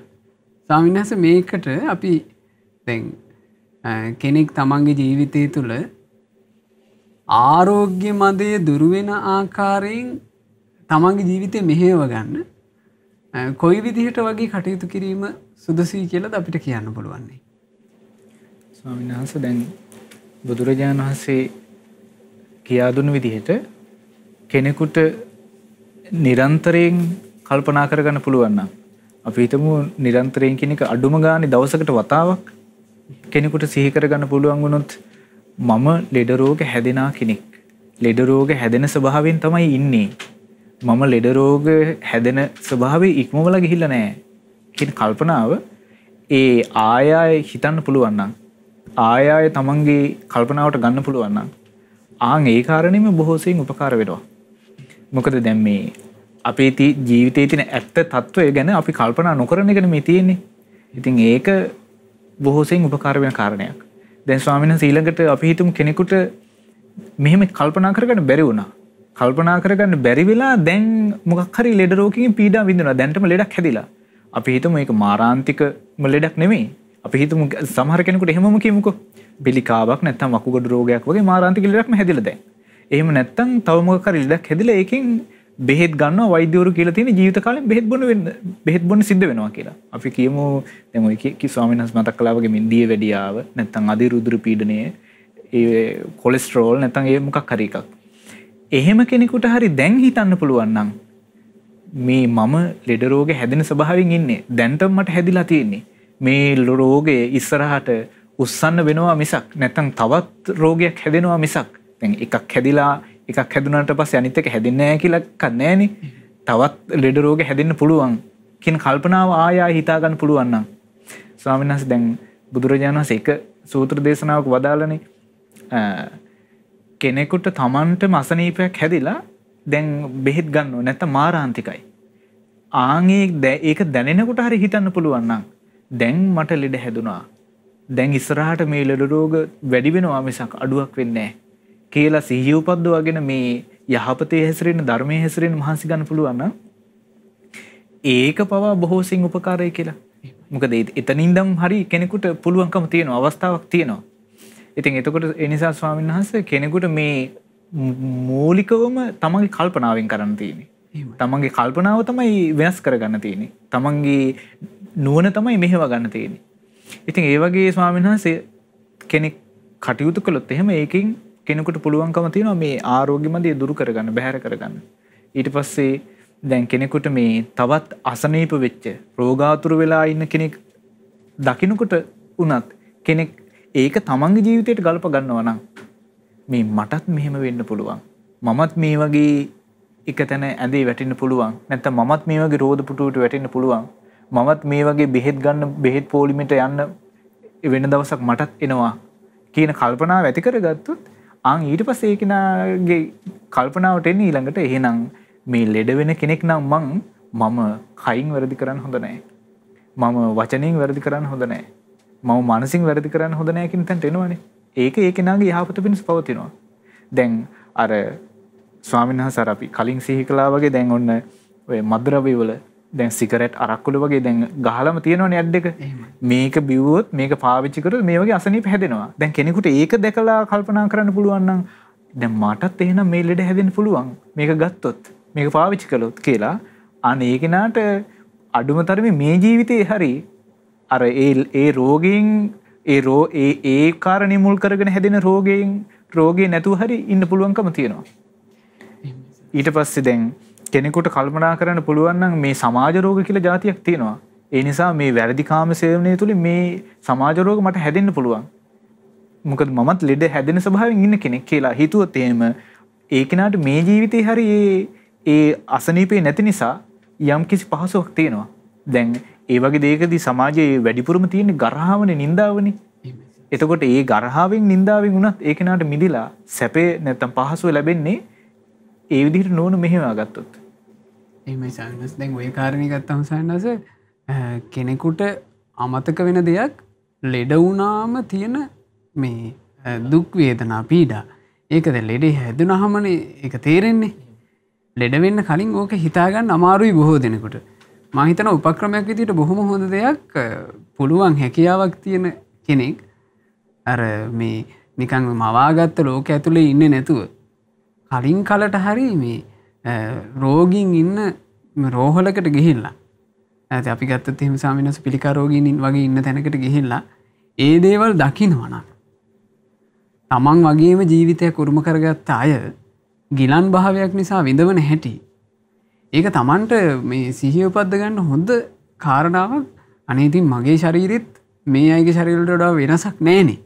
ස්වාමීන් වහන්සේ මේකට අපි දැන් කෙනෙක් තමන්ගේ ජීවිතය තුළ ආරෝග්‍ය මදය දුරු වෙන ආකාරයෙන් තමන්ගේ ජීවිතය මෙහෙයව ගන්න කොයි විදිහට වගේ කටයුතු කිරීම සුදුසුයි කියලාද අපිට කියන්න පුළුවන්. ස්වාමීන් වහන්සේ දැන් බුදුරජාණන් වහන්සේ කියා දුන්න විදිහට කෙනෙකුට නිරන්තරයෙන් කල්පනා කරගන්න පුළුවන් නම් අපි හිතමු නිරන්තරයෙන් කියන එක අඩුම ගානේ දවසකට වතාවක් කෙනෙකුට සිහි කරගන්න පුළුවන් වුණොත් මම ලෙඩ රෝග හැදෙනා කෙනෙක්. ලෙඩ රෝග හැදෙන ස්වභාවයෙන් තමයි ඉන්නේ. මම ලෙඩ රෝග හැදෙන ස්වභාවය ඉක්මවලා ගිහිල්ලා නැහැ කියන කල්පනාව ඒ ආයය හිතන්න පුළුවන් නම් ආයය තමන්ගේ කල්පනාවට ගන්න පුළුවන් නම් ඒ කාරණේම බොහෝ සෙයින් උපකාර වෙනවා. මොකද දැන් මේ අපේ ජීවිතයේ තියෙන ඇත්ත తত্ত্বය ගැන අපි කල්පනා නොකරන එකනේ මේ තියෙන්නේ. ඉතින් ඒක බොහෝ සෙයින් උපකාර වෙන කාරණයක්. දැන් ස්වාමීන් වහන්සේ ඊළඟට අපි හිතමු කෙනෙකුට මෙහෙම කල්පනා කරගන්න බැරි වුණා. කල්පනා කරගන්න බැරි වෙලා දැන් මොකක් හරි ලෙඩ රෝගකින් පීඩා විඳිනවා. දැන්ටම ලෙඩක් හැදිලා. අපි හිතමු මේක මාරාන්තිකම ලෙඩක් නෙමෙයි. අපි හිතමු සමහර කෙනෙකුට එහෙමම කියමුකෝ. පිළිකාවක් නැත්නම් වකුගඩු රෝගයක් වගේ මාරාන්තික ලෙඩක්ම හැදිලා දැන්. එහෙම නැත්නම් තව මොකක් හරි ලෙඩක් හැදිලා ඒකෙන් බෙහෙත් ගන්නවා වෛද්‍යවරු කියලා තියෙන ජීවිත කාලෙම බෙහෙත් බොන්න සිද්ධ වෙනවා කියලා. අපි කියමු දැන් ඔය ස්වාමීන් වහන්සේ මතක් කළා වගේ මින්දිය වැඩියාව නැත්නම් අධිරුධිර පීඩනය ඒ කොලෙස්ටරෝල් නැත්නම් ඒ මොකක් හරි එකක්. එහෙම කෙනෙකුට හරි දැන් හිතන්න පුළුවන් නම් මේ මම ලෙඩ රෝගේ හැදෙන ස්වභාවයෙන් ඉන්නේ. දැන්ටම මට හැදිලා තියෙන්නේ. මේ රෝගේ ඉස්සරහට උස්සන්න වෙනවා මිසක් නැත්නම් තවත් රෝගයක් හැදෙනවා මිසක්. දැන් එකක් හැදිලා එකක් හැදුනාට පස්සේ අනිත් එක හැදෙන්නේ නැහැ කියලා එකක් නැහැනේ. තවත් ලෙඩ රෝග හැදෙන්න පුළුවන් කියන කල්පනාව ආය හිතා ගන්න පුළුවන් නම් ස්වාමීන් වහන්සේ දැන් බුදුරජාණන් වහන්සේ එක සූත්‍ර දේශනාවක වදාළනේ කෙනෙකුට තමන්ටම අසනීපයක් හැදිලා දැන් බෙහෙත් ගන්නව නැත්නම් මාරාන්තිකයි. ඒක දැනෙනකොට හරි හිතන්න පුළුවන් නම් දැන් මට ලෙඩ හැදුනා. දැන් ඉස්සරහට මේ ලෙඩ රෝග වැඩි වෙනවා මිසක් අඩුවක් වෙන්නේ නැහැ කියලා සිහිය උපද්දවගෙන මේ යහපතේ හැසිරෙන ධර්මයේ හැසිරෙන මහන්සි ගන්න පුළුවන් නම් ඒක පවා බොහෝ සිං උපකාරයි කියලා. මොකද එතනින්දම් හරි කෙනෙකුට පුළුවන්කම තියෙනවා අවස්ථාවක් තියෙනවා. ඉතින් එතකොට ඒ නිසා ස්වාමීන් වහන්සේ කෙනෙකුට මේ මූලිකවම තමන්ගේ කල්පනාවෙන් කරන්න තියෙන්නේ. තමන්ගේ කල්පනාව තමයි වෙනස් කරගන්න තියෙන්නේ. තමන්ගේ නුවණ තමයි මෙහෙව ගන්න තියෙන්නේ. ඉතින් ඒ වගේ ස්වාමීන් වහන්සේ කෙනෙක් කටයුතු කළොත් එහෙම ඒකෙන් කෙනෙකුට පුළුවන්කම තියෙනවා මේ ආරෝග්‍යමදී දුරු කරගන්න, බැහැර කරගන්න. ඊට පස්සේ දැන් කෙනෙකුට මේ තවත් අසනීප වෙච්ච රෝගාතුර වෙලා ඉන්න කෙනෙක් දකින්නකොට උනත් කෙනෙක් ඒක තමන්ගේ ජීවිතයට ගලප ගන්නවා නම් මේ මටත් මෙහෙම වෙන්න පුළුවන්. මමත් මේ වගේ එකතැන ඇඳේ වැටෙන්න පුළුවන්. නැත්නම් මමත් මේ වගේ රෝද පුටුවට වැටෙන්න පුළුවන්. මමත් මේ වගේ බෙහෙත් ගන්න බෙහෙත් පොලිමේට යන්න වෙන දවසක් මටත් එනවා කියන කල්පනාව ඇති කරගත්තොත් ඊට පස්සේ ඒ කෙනාගේ කල්පනාවට එන්නේ ඊළඟට එහෙනම් මේ ලෙඩ වෙන කෙනෙක් නම් මම කයින් වැරදි කරන්න හොඳ නැහැ. මම වචනෙන් වැරදි කරන්න හොඳ නැහැ. මම මානසින් වැරදි කරන්න හොඳ නැහැ කියන තැනට එනවනේ. ඒක ඒ කෙනාගේ යහපත පිණිස පවතිනවා. දැන් අර ස්වාමීන් වහන්සේ අපි කලින් සිහි කළා වගේ දැන් ඔන්න ඔය මද්ද්‍රව්‍ය වල දැන් සිගරට් අරක්කුල වගේ දැන් ගහලම තියෙනවනේ ඇඩ් එක. මේක බිව්වොත් මේක පාවිච්චි කරොත් මේ වගේ අසනීප හැදෙනවා. දැන් කෙනෙකුට ඒක දැකලා කල්පනා කරන්න පුළුවන් නම් දැන් මටත් එහෙනම් මේ ලෙඩ හැදෙන්න පුළුවන්. මේක ගත්තොත් මේක පාවිච්චි කළොත් කියලා අනේ ඒ කෙනාට අඩුම තරමේ මේ ජීවිතේ හරි අර ඒ රෝගයෙන් ඒ කාරණේ මුල් කරගෙන හැදෙන රෝගේ නැතුව හරි ඉන්න පුළුවන්කම තියෙනවා. ඊට පස්සේ දැන් කෙනෙකුට කල්පනා කරන්න පුළුවන් නම් මේ සමාජ රෝග කියලා જાතියක් තියෙනවා. ඒ නිසා මේ වැරදි කාම සේවනය තුලින් මේ සමාජ රෝග මට හැදෙන්න පුළුවන්. මොකද මමත් ලෙඩ හැදෙන ස්වභාවයෙන් ඉන්න කෙනෙක් කියලා හිතුවොත් එහෙම ඒ කෙනාට මේ ජීවිතේ හරි ඒ අසනීපේ නැති නිසා යම්කිසි පහසුවක් තියෙනවා. දැන් ඒ වගේ දෙයකදී සමාජයේ වැඩිපුරම තියෙන ගරහාවනේ නින්දාවනේ. එතකොට ඒ ගරහාවෙන් නින්දාවෙන් වුණත් ඒ කෙනාට මිදිලා සැපේ නැත්තම් පහසුව ලැබෙන්නේ ඒ විදිහට නෝන මෙහෙම ගත්තොත්. එහෙමයි සානස්. දැන් ওই කාරණේ ගත්තම සානස් කෙනෙකුට අමතක වෙන දෙයක් ලෙඩ වුණාම තියෙන මේ දුක් වේදනා පීඩා. ඒකද ලෙඩේ හැදුනහමනේ ඒක තේරෙන්නේ. ලෙඩ වෙන්න කලින් ඕක හිතා ගන්න අමාරුයි බොහෝ දෙනෙකුට. මම හිතන උපක්‍රමයක් විදිහට බොහොම හොඳ දෙයක් පුළුවන් හැකියාවක් තියෙන කෙනෙක් අර මේ නිකන් මවාගත්ත ලෝකයේ ඇතුලේ ඉන්නේ නැතුව කලින් කලට හරි මේ රෝගීන් ඉන්න රෝහලකට ගිහිල්ලා නැත්නම් අපි ගත්තත් එහෙම ස්වාමීන් වහන්සේ පිළිකා රෝගීන් වගේ ඉන්න තැනකට ගිහිල්ලා ඒ දේවල් දකින්නවා නම් තමන් වගේම ජීවිතයක් උරුම කරගත්ත අය ගිලන් භාවයක් නිසා විඳවන හැටි ඒක තමන්ට මේ සිහිය උපද්ද ගන්න හොඳ කාරණාවක්. අනේ ඉතින් මගේ ශරීරෙත් මේ අයගේ ශරීරවලට වඩා වෙනසක් නැහැනේ.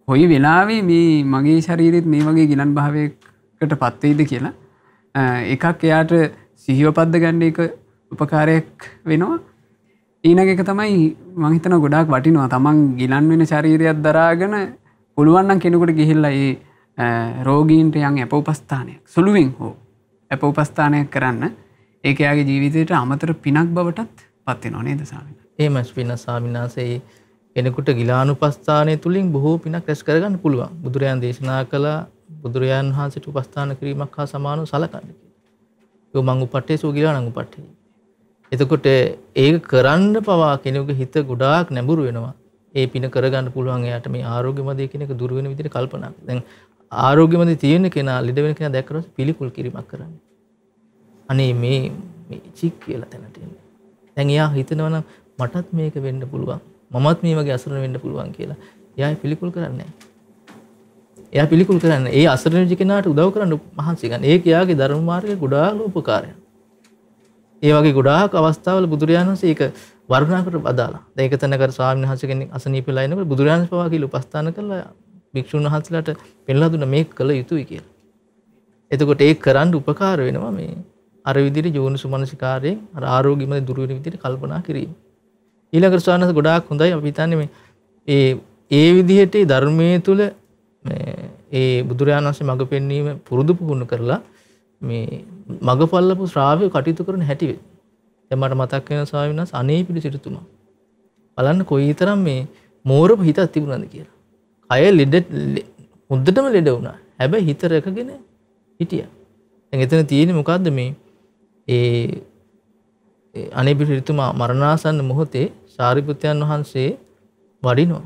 කොයි වෙලාවෙ මේ මගේ ශරීරෙත් මේ වගේ ගිලන් භාවයකට පත් වෙයිද කියලා එකක් එයාට සිහිය උපද්ද ගන්න එක උපකාරයක් වෙනවා. ඊළඟ එක තමයි මම හිතනවා ගොඩාක් වටිනවා තමන් ගිලන් වෙන ශරීරයක් දරාගෙන පුළුවන් නම් කෙනෙකුට ගිහිල්ලා ඒ රෝගීන්ට යම් අපෝපස්ථානයක් සුළුවෙන් හෝ අපෝපස්ථානයක් කරන්න ඒක යාගේ ජීවිතයට අමතර පිනක් බවටත් පත් වෙනවා නේද ස්වාමීන් වහන්සේ? එහෙමයි පින ස්වාමීන් වහන්සේ කෙනෙකුට ගිලානුපස්ථානය තුලින් බොහෝ පිනක් රැස් කරගන්න පුළුවන්. බුදුරයන් දේශනා කළ බුදුරජාණන් වහන්සේට උපස්ථාන කිරීමක් හා සමානව සලකන්න කියලා. ඒක මං උපට්ඨේසෝ කියලා නම් උපට්ඨේ. එතකොට ඒක කරන්න පවා කෙනෙකුගේ හිත ගොඩාක් නැඹුරු වෙනවා. ඒ පින කරගන්න පුළුවන් එයාට මේ ආරෝග්‍යමදී කියන එක දුර වෙන විදිහට කල්පනා කරනවා. දැන් ආරෝග්‍යමදී තියෙන කෙනා ලෙඩ වෙන කෙනා දැක්කම පිළිකුල් කිරීමක් කරන්නේ. අනේ මේ චික් කියලා තැනට එන්නේ. දැන් එයා හිතනවා නම් මටත් මේක වෙන්න පුළුවන්. මමත් මේ වගේ අසරණ වෙන්න පුළුවන් කියලා. එයා පිළිකුල් කරන්නේ නැහැ. එයා පිළිකුල් කරන්නේ ඒ අසරණ කෙනාට උදව් කරන්න මහන්සි ගන්න. ඒක එයාගේ ධර්ම මාර්ගයේ ගොඩාක් උපකාරයක්. ඒ වගේ ගොඩාක් අවස්ථාවල බුදුරජාණන් වහන්සේ ඒක වර්ණනා කර බදාලා. දැන් ඒක තැනකට ස්වාමීන් වහන්සේ කෙනෙක් අසනීපලා ඉනකොට බුදුරජාණන් පවා කියලා උපස්ථාන කළා භික්ෂුන් වහන්සේලාට පෙන්ලා දුන්න මේක කළ යුතුයි කියලා. එතකොට ඒක කරන්න උපකාර වෙනවා මේ අර විදිහට යෝනිසුමනසිකාරයෙන් අර ආරෝග්‍යමය දුර වෙන විදිහට කල්පනා කිරීම. ඊළඟට ස්වාමීන් වහන්සේ ගොඩාක් හොඳයි අපි හිතන්නේ මේ ඒ විදිහට ධර්මයේ තුල ඒ බුදුරජාණන් වහන්සේ මඟ පෙන්වීම පුරුදු පුහුණු කරලා මේ මගපල්ලපු ශ්‍රාවකයෝ කටයුතු කරන හැටි වෙයි. දැන් මට මතක් වෙන ස්වාමීන් වහන්සේ අනේපිලි සිටුතුමා. බලන්න කොයිතරම් මේ මෝරප හිතක් තිබුණාද කියලා. කය ලෙඩ හොද්දටම ලෙඩ වුණා. හැබැයි හිත රැකගෙන හිටියා. දැන් එතන තියෙන්නේ මොකද්ද මේ අනේපිලි සිටුතුමා මරණාසන්න මොහොතේ සාරිපුත්යන් වහන්සේ වඩිනවා.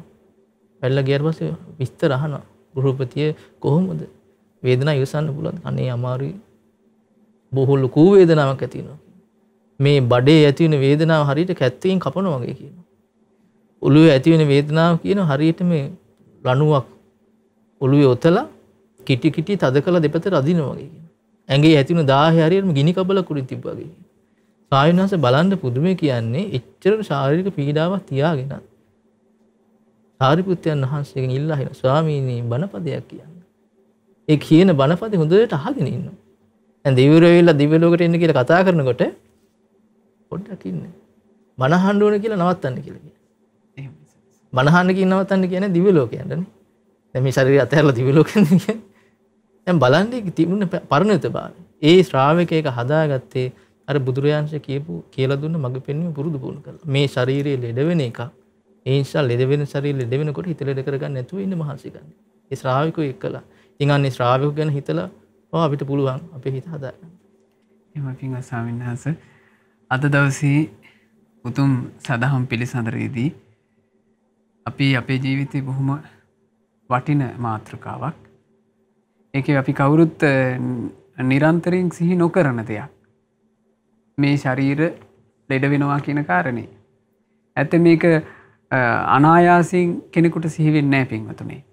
පැල්ල ගියාට පස්සේ විස්තර අහනවා. ගෘහපතිය කොහොමද වේදනාව ඉවසන්න පුළුවන්? අනේ අමාරුයි. බොහෝ ලොකු වේදනාවක් ඇති වෙනවා. මේ බඩේ ඇති වෙන වේදනාව හරියට කැත්තකින් කපනවා වගේ කියනවා. ඔළුවේ ඇති වෙන වේදනාව කියන හරියට මේ ලණුවක් ඔළුවේ ඔතලා කිටි කිටි තද කළ දෙපැත්තට අදිනවා වගේ කියනවා. ඇඟේ ඇති වෙන දාහය හරියටම ගිනි කබලක් උඩින් තිබ්බා වගේ කියනවා. ස්වාමීන් වහන්සේ බලන්න පුදුමේ කියන්නේ එච්චර ශාරීරික පීඩාවක් තියාගෙන සාරිපුත්යන් වහන්සේගෙන් ඉල්ලා හින ස්වාමීනි බණපදයක් කියන්න. ඒ කියන බණපදේ හොඳට අහගෙන ඉන්නවා. දැන් දිව්‍යරෝ වෙලා දිව්‍ය ලෝකෙට එන්න කියලා කතා කරනකොට පොඩ්ඩක් ඉන්න. බණ අහන්න ඕන කියලා නවත්තන්න කියලා කියනවා. එහෙම. බණ අහන්න කියන නවත්තන්න කියන්නේ දිව්‍ය ලෝකයන්ටනේ. දැන් මේ ශරීරය අතහැරලා දිව්‍ය ලෝකෙන් කියන්නේ. දැන් බලන්නේ තිබුණ පරිණතභාවය. ඒ ශ්‍රාවකයෙක් හදාගත්තේ අර බුදුරයන්සේ කියපු කියලා දුන්න මඟ පෙන්වීම පුරුදු පුහුණු කරලා. මේ ශරීරයේ ලෙඩ වෙන එක ඒ නිසා ලෙඩ වෙන ශරීරය ලෙඩ වෙනකොට හිත ලෙඩ කරගන්න නැතුව ඉන්න මහන්සි ගන්න. ඒ ශ්‍රාවකයෝ එක්කලා. ඉතින් අන්නේ ශ්‍රාවකයෝ ගැන හිතලා අපිට පුළුවන් අපේ හිත හදාගන්න. එහෙම පින්වත් ස්වාමීන් වහන්සේ අද දවසේ උතුම් සදහම් පිළිසඳරේදී අපි අපේ ජීවිතේ බොහොම වටින මාතෘකාවක්. ඒකේ අපි කවුරුත් නිරන්තරයෙන් සිහි නොකරන දෙයක්. මේ ශරීර ලෙඩ වෙනවා කියන කාරණේ. ඇත්ත මේක අනායාසයෙන් කෙනෙකුට සිහි වෙන්නේ නැහැ පින්වතුනි.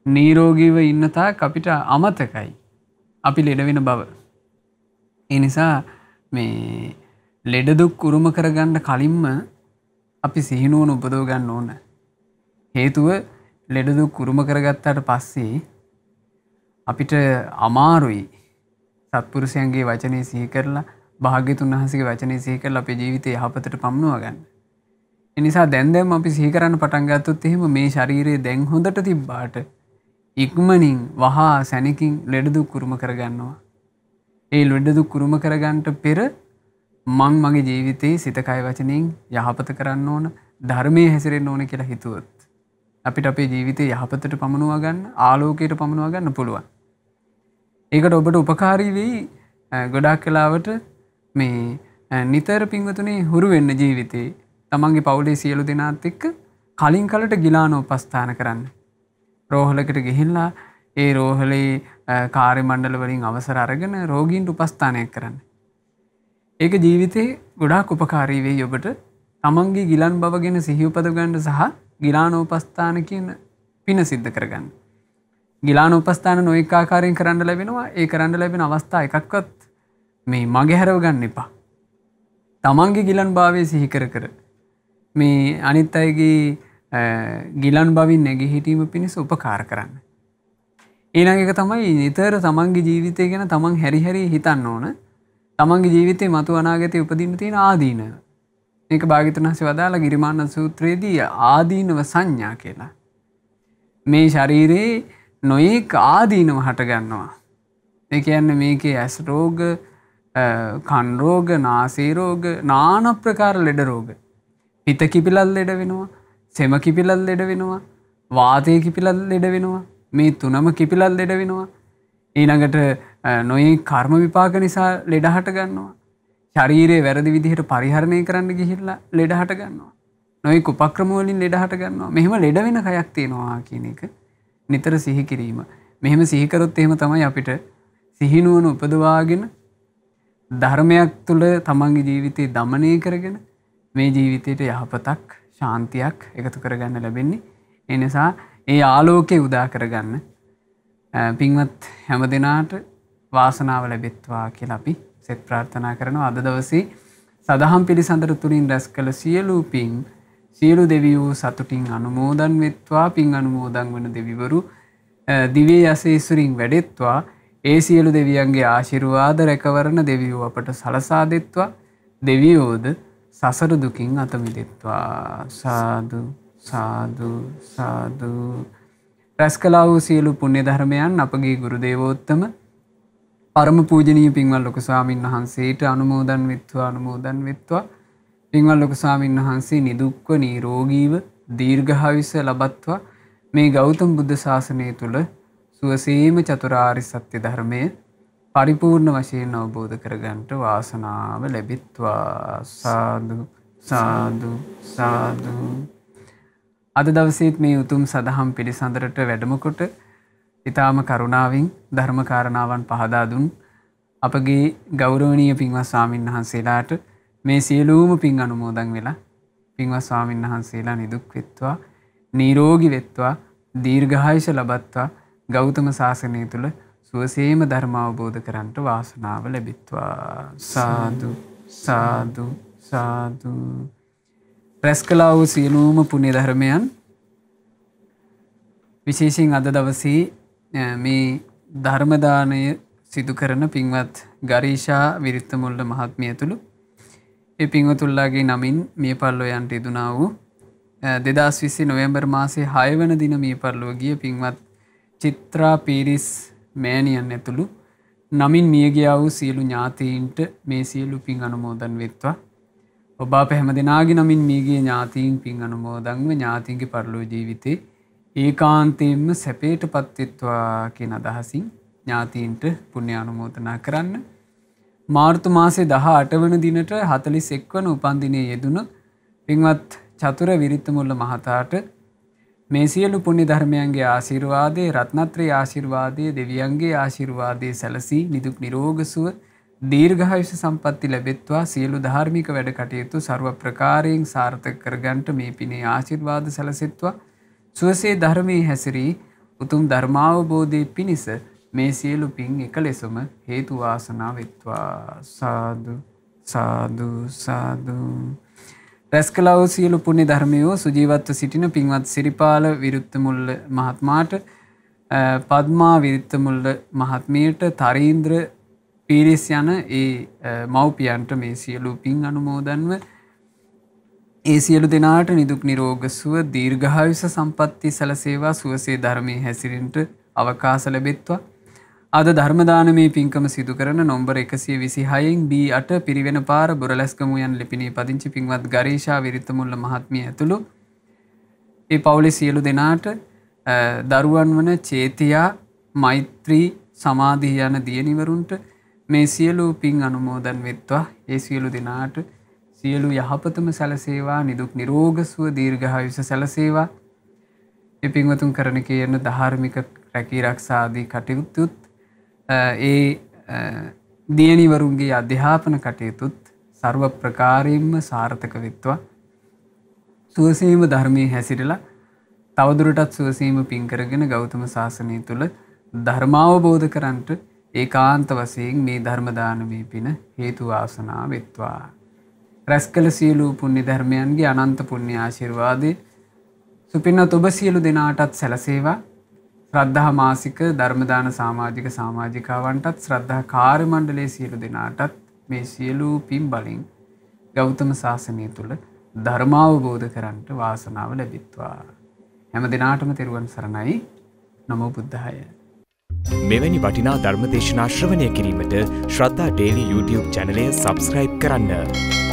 නිරෝගීව ඉන්න තාක් අපිට අමතකයි අපි ලෙඩ වෙන බව. ඒ නිසා මේ ලෙඩ දුක් උරුම කරගන්න කලින්ම අපි සිහිනුවන උපදව ගන්න ඕන. හේතුව ලෙඩ දුක් උරුම කරගත්තාට පස්සේ අපිට අමාරුයි සත්පුරුෂයන්ගේ වචනේ සිහි කරලා භාග්‍යතුන් වහන්සේගේ වචනේ සිහි කරලා අපේ ජීවිතය යහපතට පමුණවා ගන්න. ඒ නිසා දැන් අපි සිහි කරන්න පටන් ගත්තොත් එහෙම මේ ශරීරය දැන් හොඳට තිබ්බාට ඉක්මනින් වහා සැනකින් ලෙඩ දුක් උරුම කරගන්නවා. ඒ ලෙඩ දුක් උරුම කරගන්නට පෙර මං මගේ ජීවිතේ සිත කය වචනෙන් යහපත කරන්න ඕන, ධර්මයේ හැසිරෙන්න ඕන කියලා හිතුවොත් අපිට අපේ ජීවිතේ යහපතට පමුණවා ගන්න, ආලෝකයට පමුණවා ගන්න පුළුවන්. ඒකට ඔබට උපකාරී වෙයි ගොඩාක් වෙලාවට මේ නිතර පින්වතුනි හුරු වෙන්න ජීවිතේ තමන්ගේ පවුලේ සියලු දෙනාත් එක්ක කලින් කලට ගිලානෝපස්ථාන කරන්න. රෝහලකට ගිහිල්ලා ඒ රෝහලේ කාර්ය මණ්ඩල වලින් අවසර අරගෙන රෝගීන්ට උපස්ථානයක් කරන්න. ඒක ජීවිතේ ගොඩාක් උපකාරී වෙයි ඔබට. තමන්ගේ ගිලන් බව ගැන සිහි උපදව ගන්න සහ ගිලානෝපස්ථාන කියන පින සිද්ධ කරගන්න. ගිලානෝපස්ථාන නොඑක ආකාරයෙන් කරන්න ලැබෙනවා. ඒ කරන්න ලැබෙන අවස්ථා එකක්වත් මේ මගේ හැරව ගන්න එපා. තමන්ගේ ගිලන් භාවයේ සිහි කර කර මේ අනිත් අයගේ ගිලන් බවින් නැගී හිටීම පිණිස උපකාර කරන්න. ඊළඟ එක තමයි නිතර තමන්ගේ ජීවිතය ගැන තමන් හැරි හැරි හිතන්න ඕන. තමන්ගේ ජීවිතේ මතු අනාගතේ උපදින්න තියෙන ආදීනව. මේක භාග්‍යවතුන් වහන්සේ වදාලා ගිරිමානන්ද සූත්‍රයේදී ආදීනව සංඥා කියලා. මේ ශරීරේ නොඑක ආදීනව හට ගන්නවා. ඒ කියන්නේ මේකේ ඇස් රෝග, කන් රෝග, නාසී රෝග, নানা ප්‍රකාර ලෙඩ රෝග. පිත කිපිලල් ලෙඩ වෙනවා, සෙම කිපිලල් ලෙඩ වෙනවා, වාතය කිපිලල් ලෙඩ වෙනවා. මේ තුනම කිපිලත් ලෙඩ වෙනවා. ඊළඟට නොයේ කර්ම විපාක නිසා ලෙඩ හට ගන්නවා. ශරීරයේ වැරදි විදිහට පරිහරණය කරන්න ගිහිල්ලා ලෙඩ හට ගන්නවා. නොයෙක් උපක්‍රම වලින් ලෙඩ හට ගන්නවා. මෙහෙම ලෙඩ වෙන කයක් තියෙනවා කියන එක නිතර සිහි කිරීම. මෙහෙම සිහි කරොත් එහෙම තමයි අපිට සිහිනුවන උපදවාගෙන ධර්මයක් තුළ තමන්ගේ ජීවිතේ දමනය කරගෙන මේ ජීවිතයට යහපතක් ශාන්තියක් එකතු කරගන්න ලැබෙන්නේ. ඒ නිසා ඒ ආලෝකය උදා කරගන්න පින්වත් හැම දෙනාට වාසනාව ලැබෙත්වා කියලා අපි සෙත් ප්‍රාර්ථනා කරනවා. අද දවසේ සදහම් පිළිසඳර තුලින් රැස් කළ සියලු පින් සියලු දෙවියෝ සතුටින් අනුමෝදන් වෙත්වා. පින් අනුමෝදන් වන දෙවිවරු දිව්‍ය යසීසුරින් වැඩෙත්වා. ඒ සියලු දෙවියන්ගේ ආශිර්වාද රැකවරණ දෙවියෝ අපට සලසා දෙත්වා. දෙවියෝද සසර දුකින් අත මිදෙත්වා. සාදු සාදු සාදු. රැස් කළා වූ සියලු පුණ්‍ය ධර්මයන් අපගේ ගුරු දේවෝත්තම පරම පූජනීය පින්වත් ලොකු ස්වාමීන් වහන්සේට අනුමෝදන් වෙත්වා. අනුමෝදන් වෙත්වා. පින්වත් ලොකු ස්වාමීන් වහන්සේ නිදුක්ව නිරෝගීව දීර්ඝායුෂ ලබත්වා. මේ ගෞතම බුද්ධ ශාසනය තුල සුවසේම චතුරාර්ය සත්‍ය ධර්මය පරිපූර්ණ වශයෙන් අවබෝධ කරගන්නට වාසනාව ලැබෙත්වා. සාදු සාදු සාදු. අද දවසේත් මේ උතුම් සදහම් පිළිසඳරට වැඩම කොට ඊටාම කරුණාවෙන් ධර්ම කාරණාවන් පහදා දුන් අපගේ ගෞරවනීය පින්වත් ස්වාමීන් වහන්සේලාට මේ සියලුම පින් අනුමෝදන් වෙලා පින්වත් ස්වාමීන් වහන්සේලා නිදුක් වෙත්වා, නිරෝගී වෙත්වා, දීර්ඝායුෂ ලබත්වා. ගෞතම ශාසනය තුල සුවසේම ධර්ම අවබෝධ කරන්ට වාසනාව ලැබෙත්වා. සාදු සාදු සාදු. රැස් කළා වූ සියලුම පුණ්‍ය ධර්මයන් විශේෂයෙන් අද දවසේ මේ ධර්ම දාණය සිදු කරන පින්වත් ගරීෂා විරිත්තමුල්ල මහත්මිය ඇතුළු ඒ පින්වතුන්ලාගේ නමින් මිය පරලෝ යන්ට යෙදුනා වූ 2020 නොවැම්බර් මාසයේ 6 වන දින මිය පරලෝ ගිය පින්වත් චිත්‍රා පීරිස් මෑණියන් ඇතුළු නමින් මිය ගියා වූ සියලු ඥාතීන්ට මේ සියලු පින් අනුමෝදන් වෙත්වා. ඔබ අප හැම දෙනාගේ නමින් මිය ගිය ඥාතීන් පින් අනුමෝදන්ව ඥාතීන්ගේ පරලෝ ජීවිතේ ඒකාන්තයෙන්ම සැපයටපත් වෙත්වා කියන අදහසින් ඥාතීන්ට පුණ්‍ය අනුමෝදනා කරන්න. මාර්තු මාසයේ 18 වන දිනට 41 වන උපන්දිනයේ යෙදුණු පින්වත් චතුර විරිත්තමුල්ල මහතාට මේ සියලු පුණ්‍ය ධර්මයන්ගේ ආශිර්වාදයේ රත්නත්‍රි ආශිර්වාදයේ දෙවියන්ගේ ආශිර්වාදයේ සැලසී නිදුක් නිරෝග සුව දීර්ඝායුෂ සම්පatti ලැබෙත්වා. සියලු ධාර්මික වැඩ කටයුතු ਸਰව ප්‍රකාරයෙන් සාර්ථක කරගන්නට මේ පිනේ ආශිර්වාද සැලසෙත්වා. සුවසේ ධර්මයේ හැසිරී උතුම් ධර්මාවබෝධයේ පිණිස මේ සියලු පින් එකලෙසම හේතු වාසනා වෙත්වා. සාදු සාදු සාදු. රැස් කළා වූ සියලු පුණ්‍ය ධර්මයෝ සුජීවත්ව සිටින පින්වත් සිරිපාල විරුත්තමුල්ල මහත්මයාට, පද්මා විරුත්තමුල්ල මහත්මියට, තරීන්ද්‍ර පීරිස් යන ඒ මව්පියන්ට මේ සියලු පින් අනුමෝදන්ව ඒ සියලු දෙනාට නිදුක් නිරෝග සුව දීර්ඝායුෂ සම්පatti සැලසේවා. සුවසේ ධර්මයේ හැසිරෙන්නට අවකාශ ලැබෙත්වා. අද ධර්ම දානමේ පින්කම සිදු කරන නම්බර 126න් B8 පිරිවෙන පාර බොරලැස්ගමු යන ලිපිණේ පදිංචි පින්වත් ගරීෂා විරිත්තමුල්ල මහත්මිය ඇතුළු ඒ පවුලේ සියලු දෙනාට දරුවන් වන චේතියා, මෛත්‍රී, සමාධි යන දියණිවරුන්ට මේ සියලු පින් අනුමෝදන් වෙත්වා. ඒ සියලු දෙනාට සියලු යහපතම සැලසේවා, නිදුක් නිරෝග සුව දීර්ඝායුෂ සැලසේවා. ඒ පින්වතුන් කරන කියන ධාර්මික රැකී ආරක්ෂා ආදී කටයුතුත් ඒ දියණිවරුන්ගේ අධ්‍යාපන කටයුතුත් ਸਰව ප්‍රකාරයෙන්ම සාර්ථක වෙත්වා. සුවසීම ධර්මයේ හැසිරලා තවදුරටත් සුවසීම පින් කරගෙන ගෞතම සාසනය තුල ධර්මාවබෝධ කරන්ට ඒකාන්ත වශයෙන් මේ ධර්ම දානමේ පින හේතු වාසනා වෙත්වා. රැස් කළ සියලු පුණ්‍ය ධර්මයන්ගේ අනන්ත පුණ්‍ය ආශිර්වාදේ සුපින්නත් ඔබ සියලු දෙනාටත් සැලසේවා. ශ්‍රද්ධා මාසික ධර්මදාන සමාජිකාවන්ටත් ශ්‍රද්ධා කාර්ය මණ්ඩලයේ සියලු දෙනාටත් මේ සියලු පින් බලෙන් ගෞතම සාසනය තුල ධර්මාවබෝධ කරන්ට වාසනාව ලැබෙත්වා. හැම දිනාටම තෙරුවන් සරණයි. නමෝ බුද්ධාය. මෙවැනි වටිනා ධර්ම දේශනා ශ්‍රවණය කිරීමට ශ්‍රද්ධා ඩේලි YouTube චැනලය සබස්ක්‍රයිබ් කරන්න.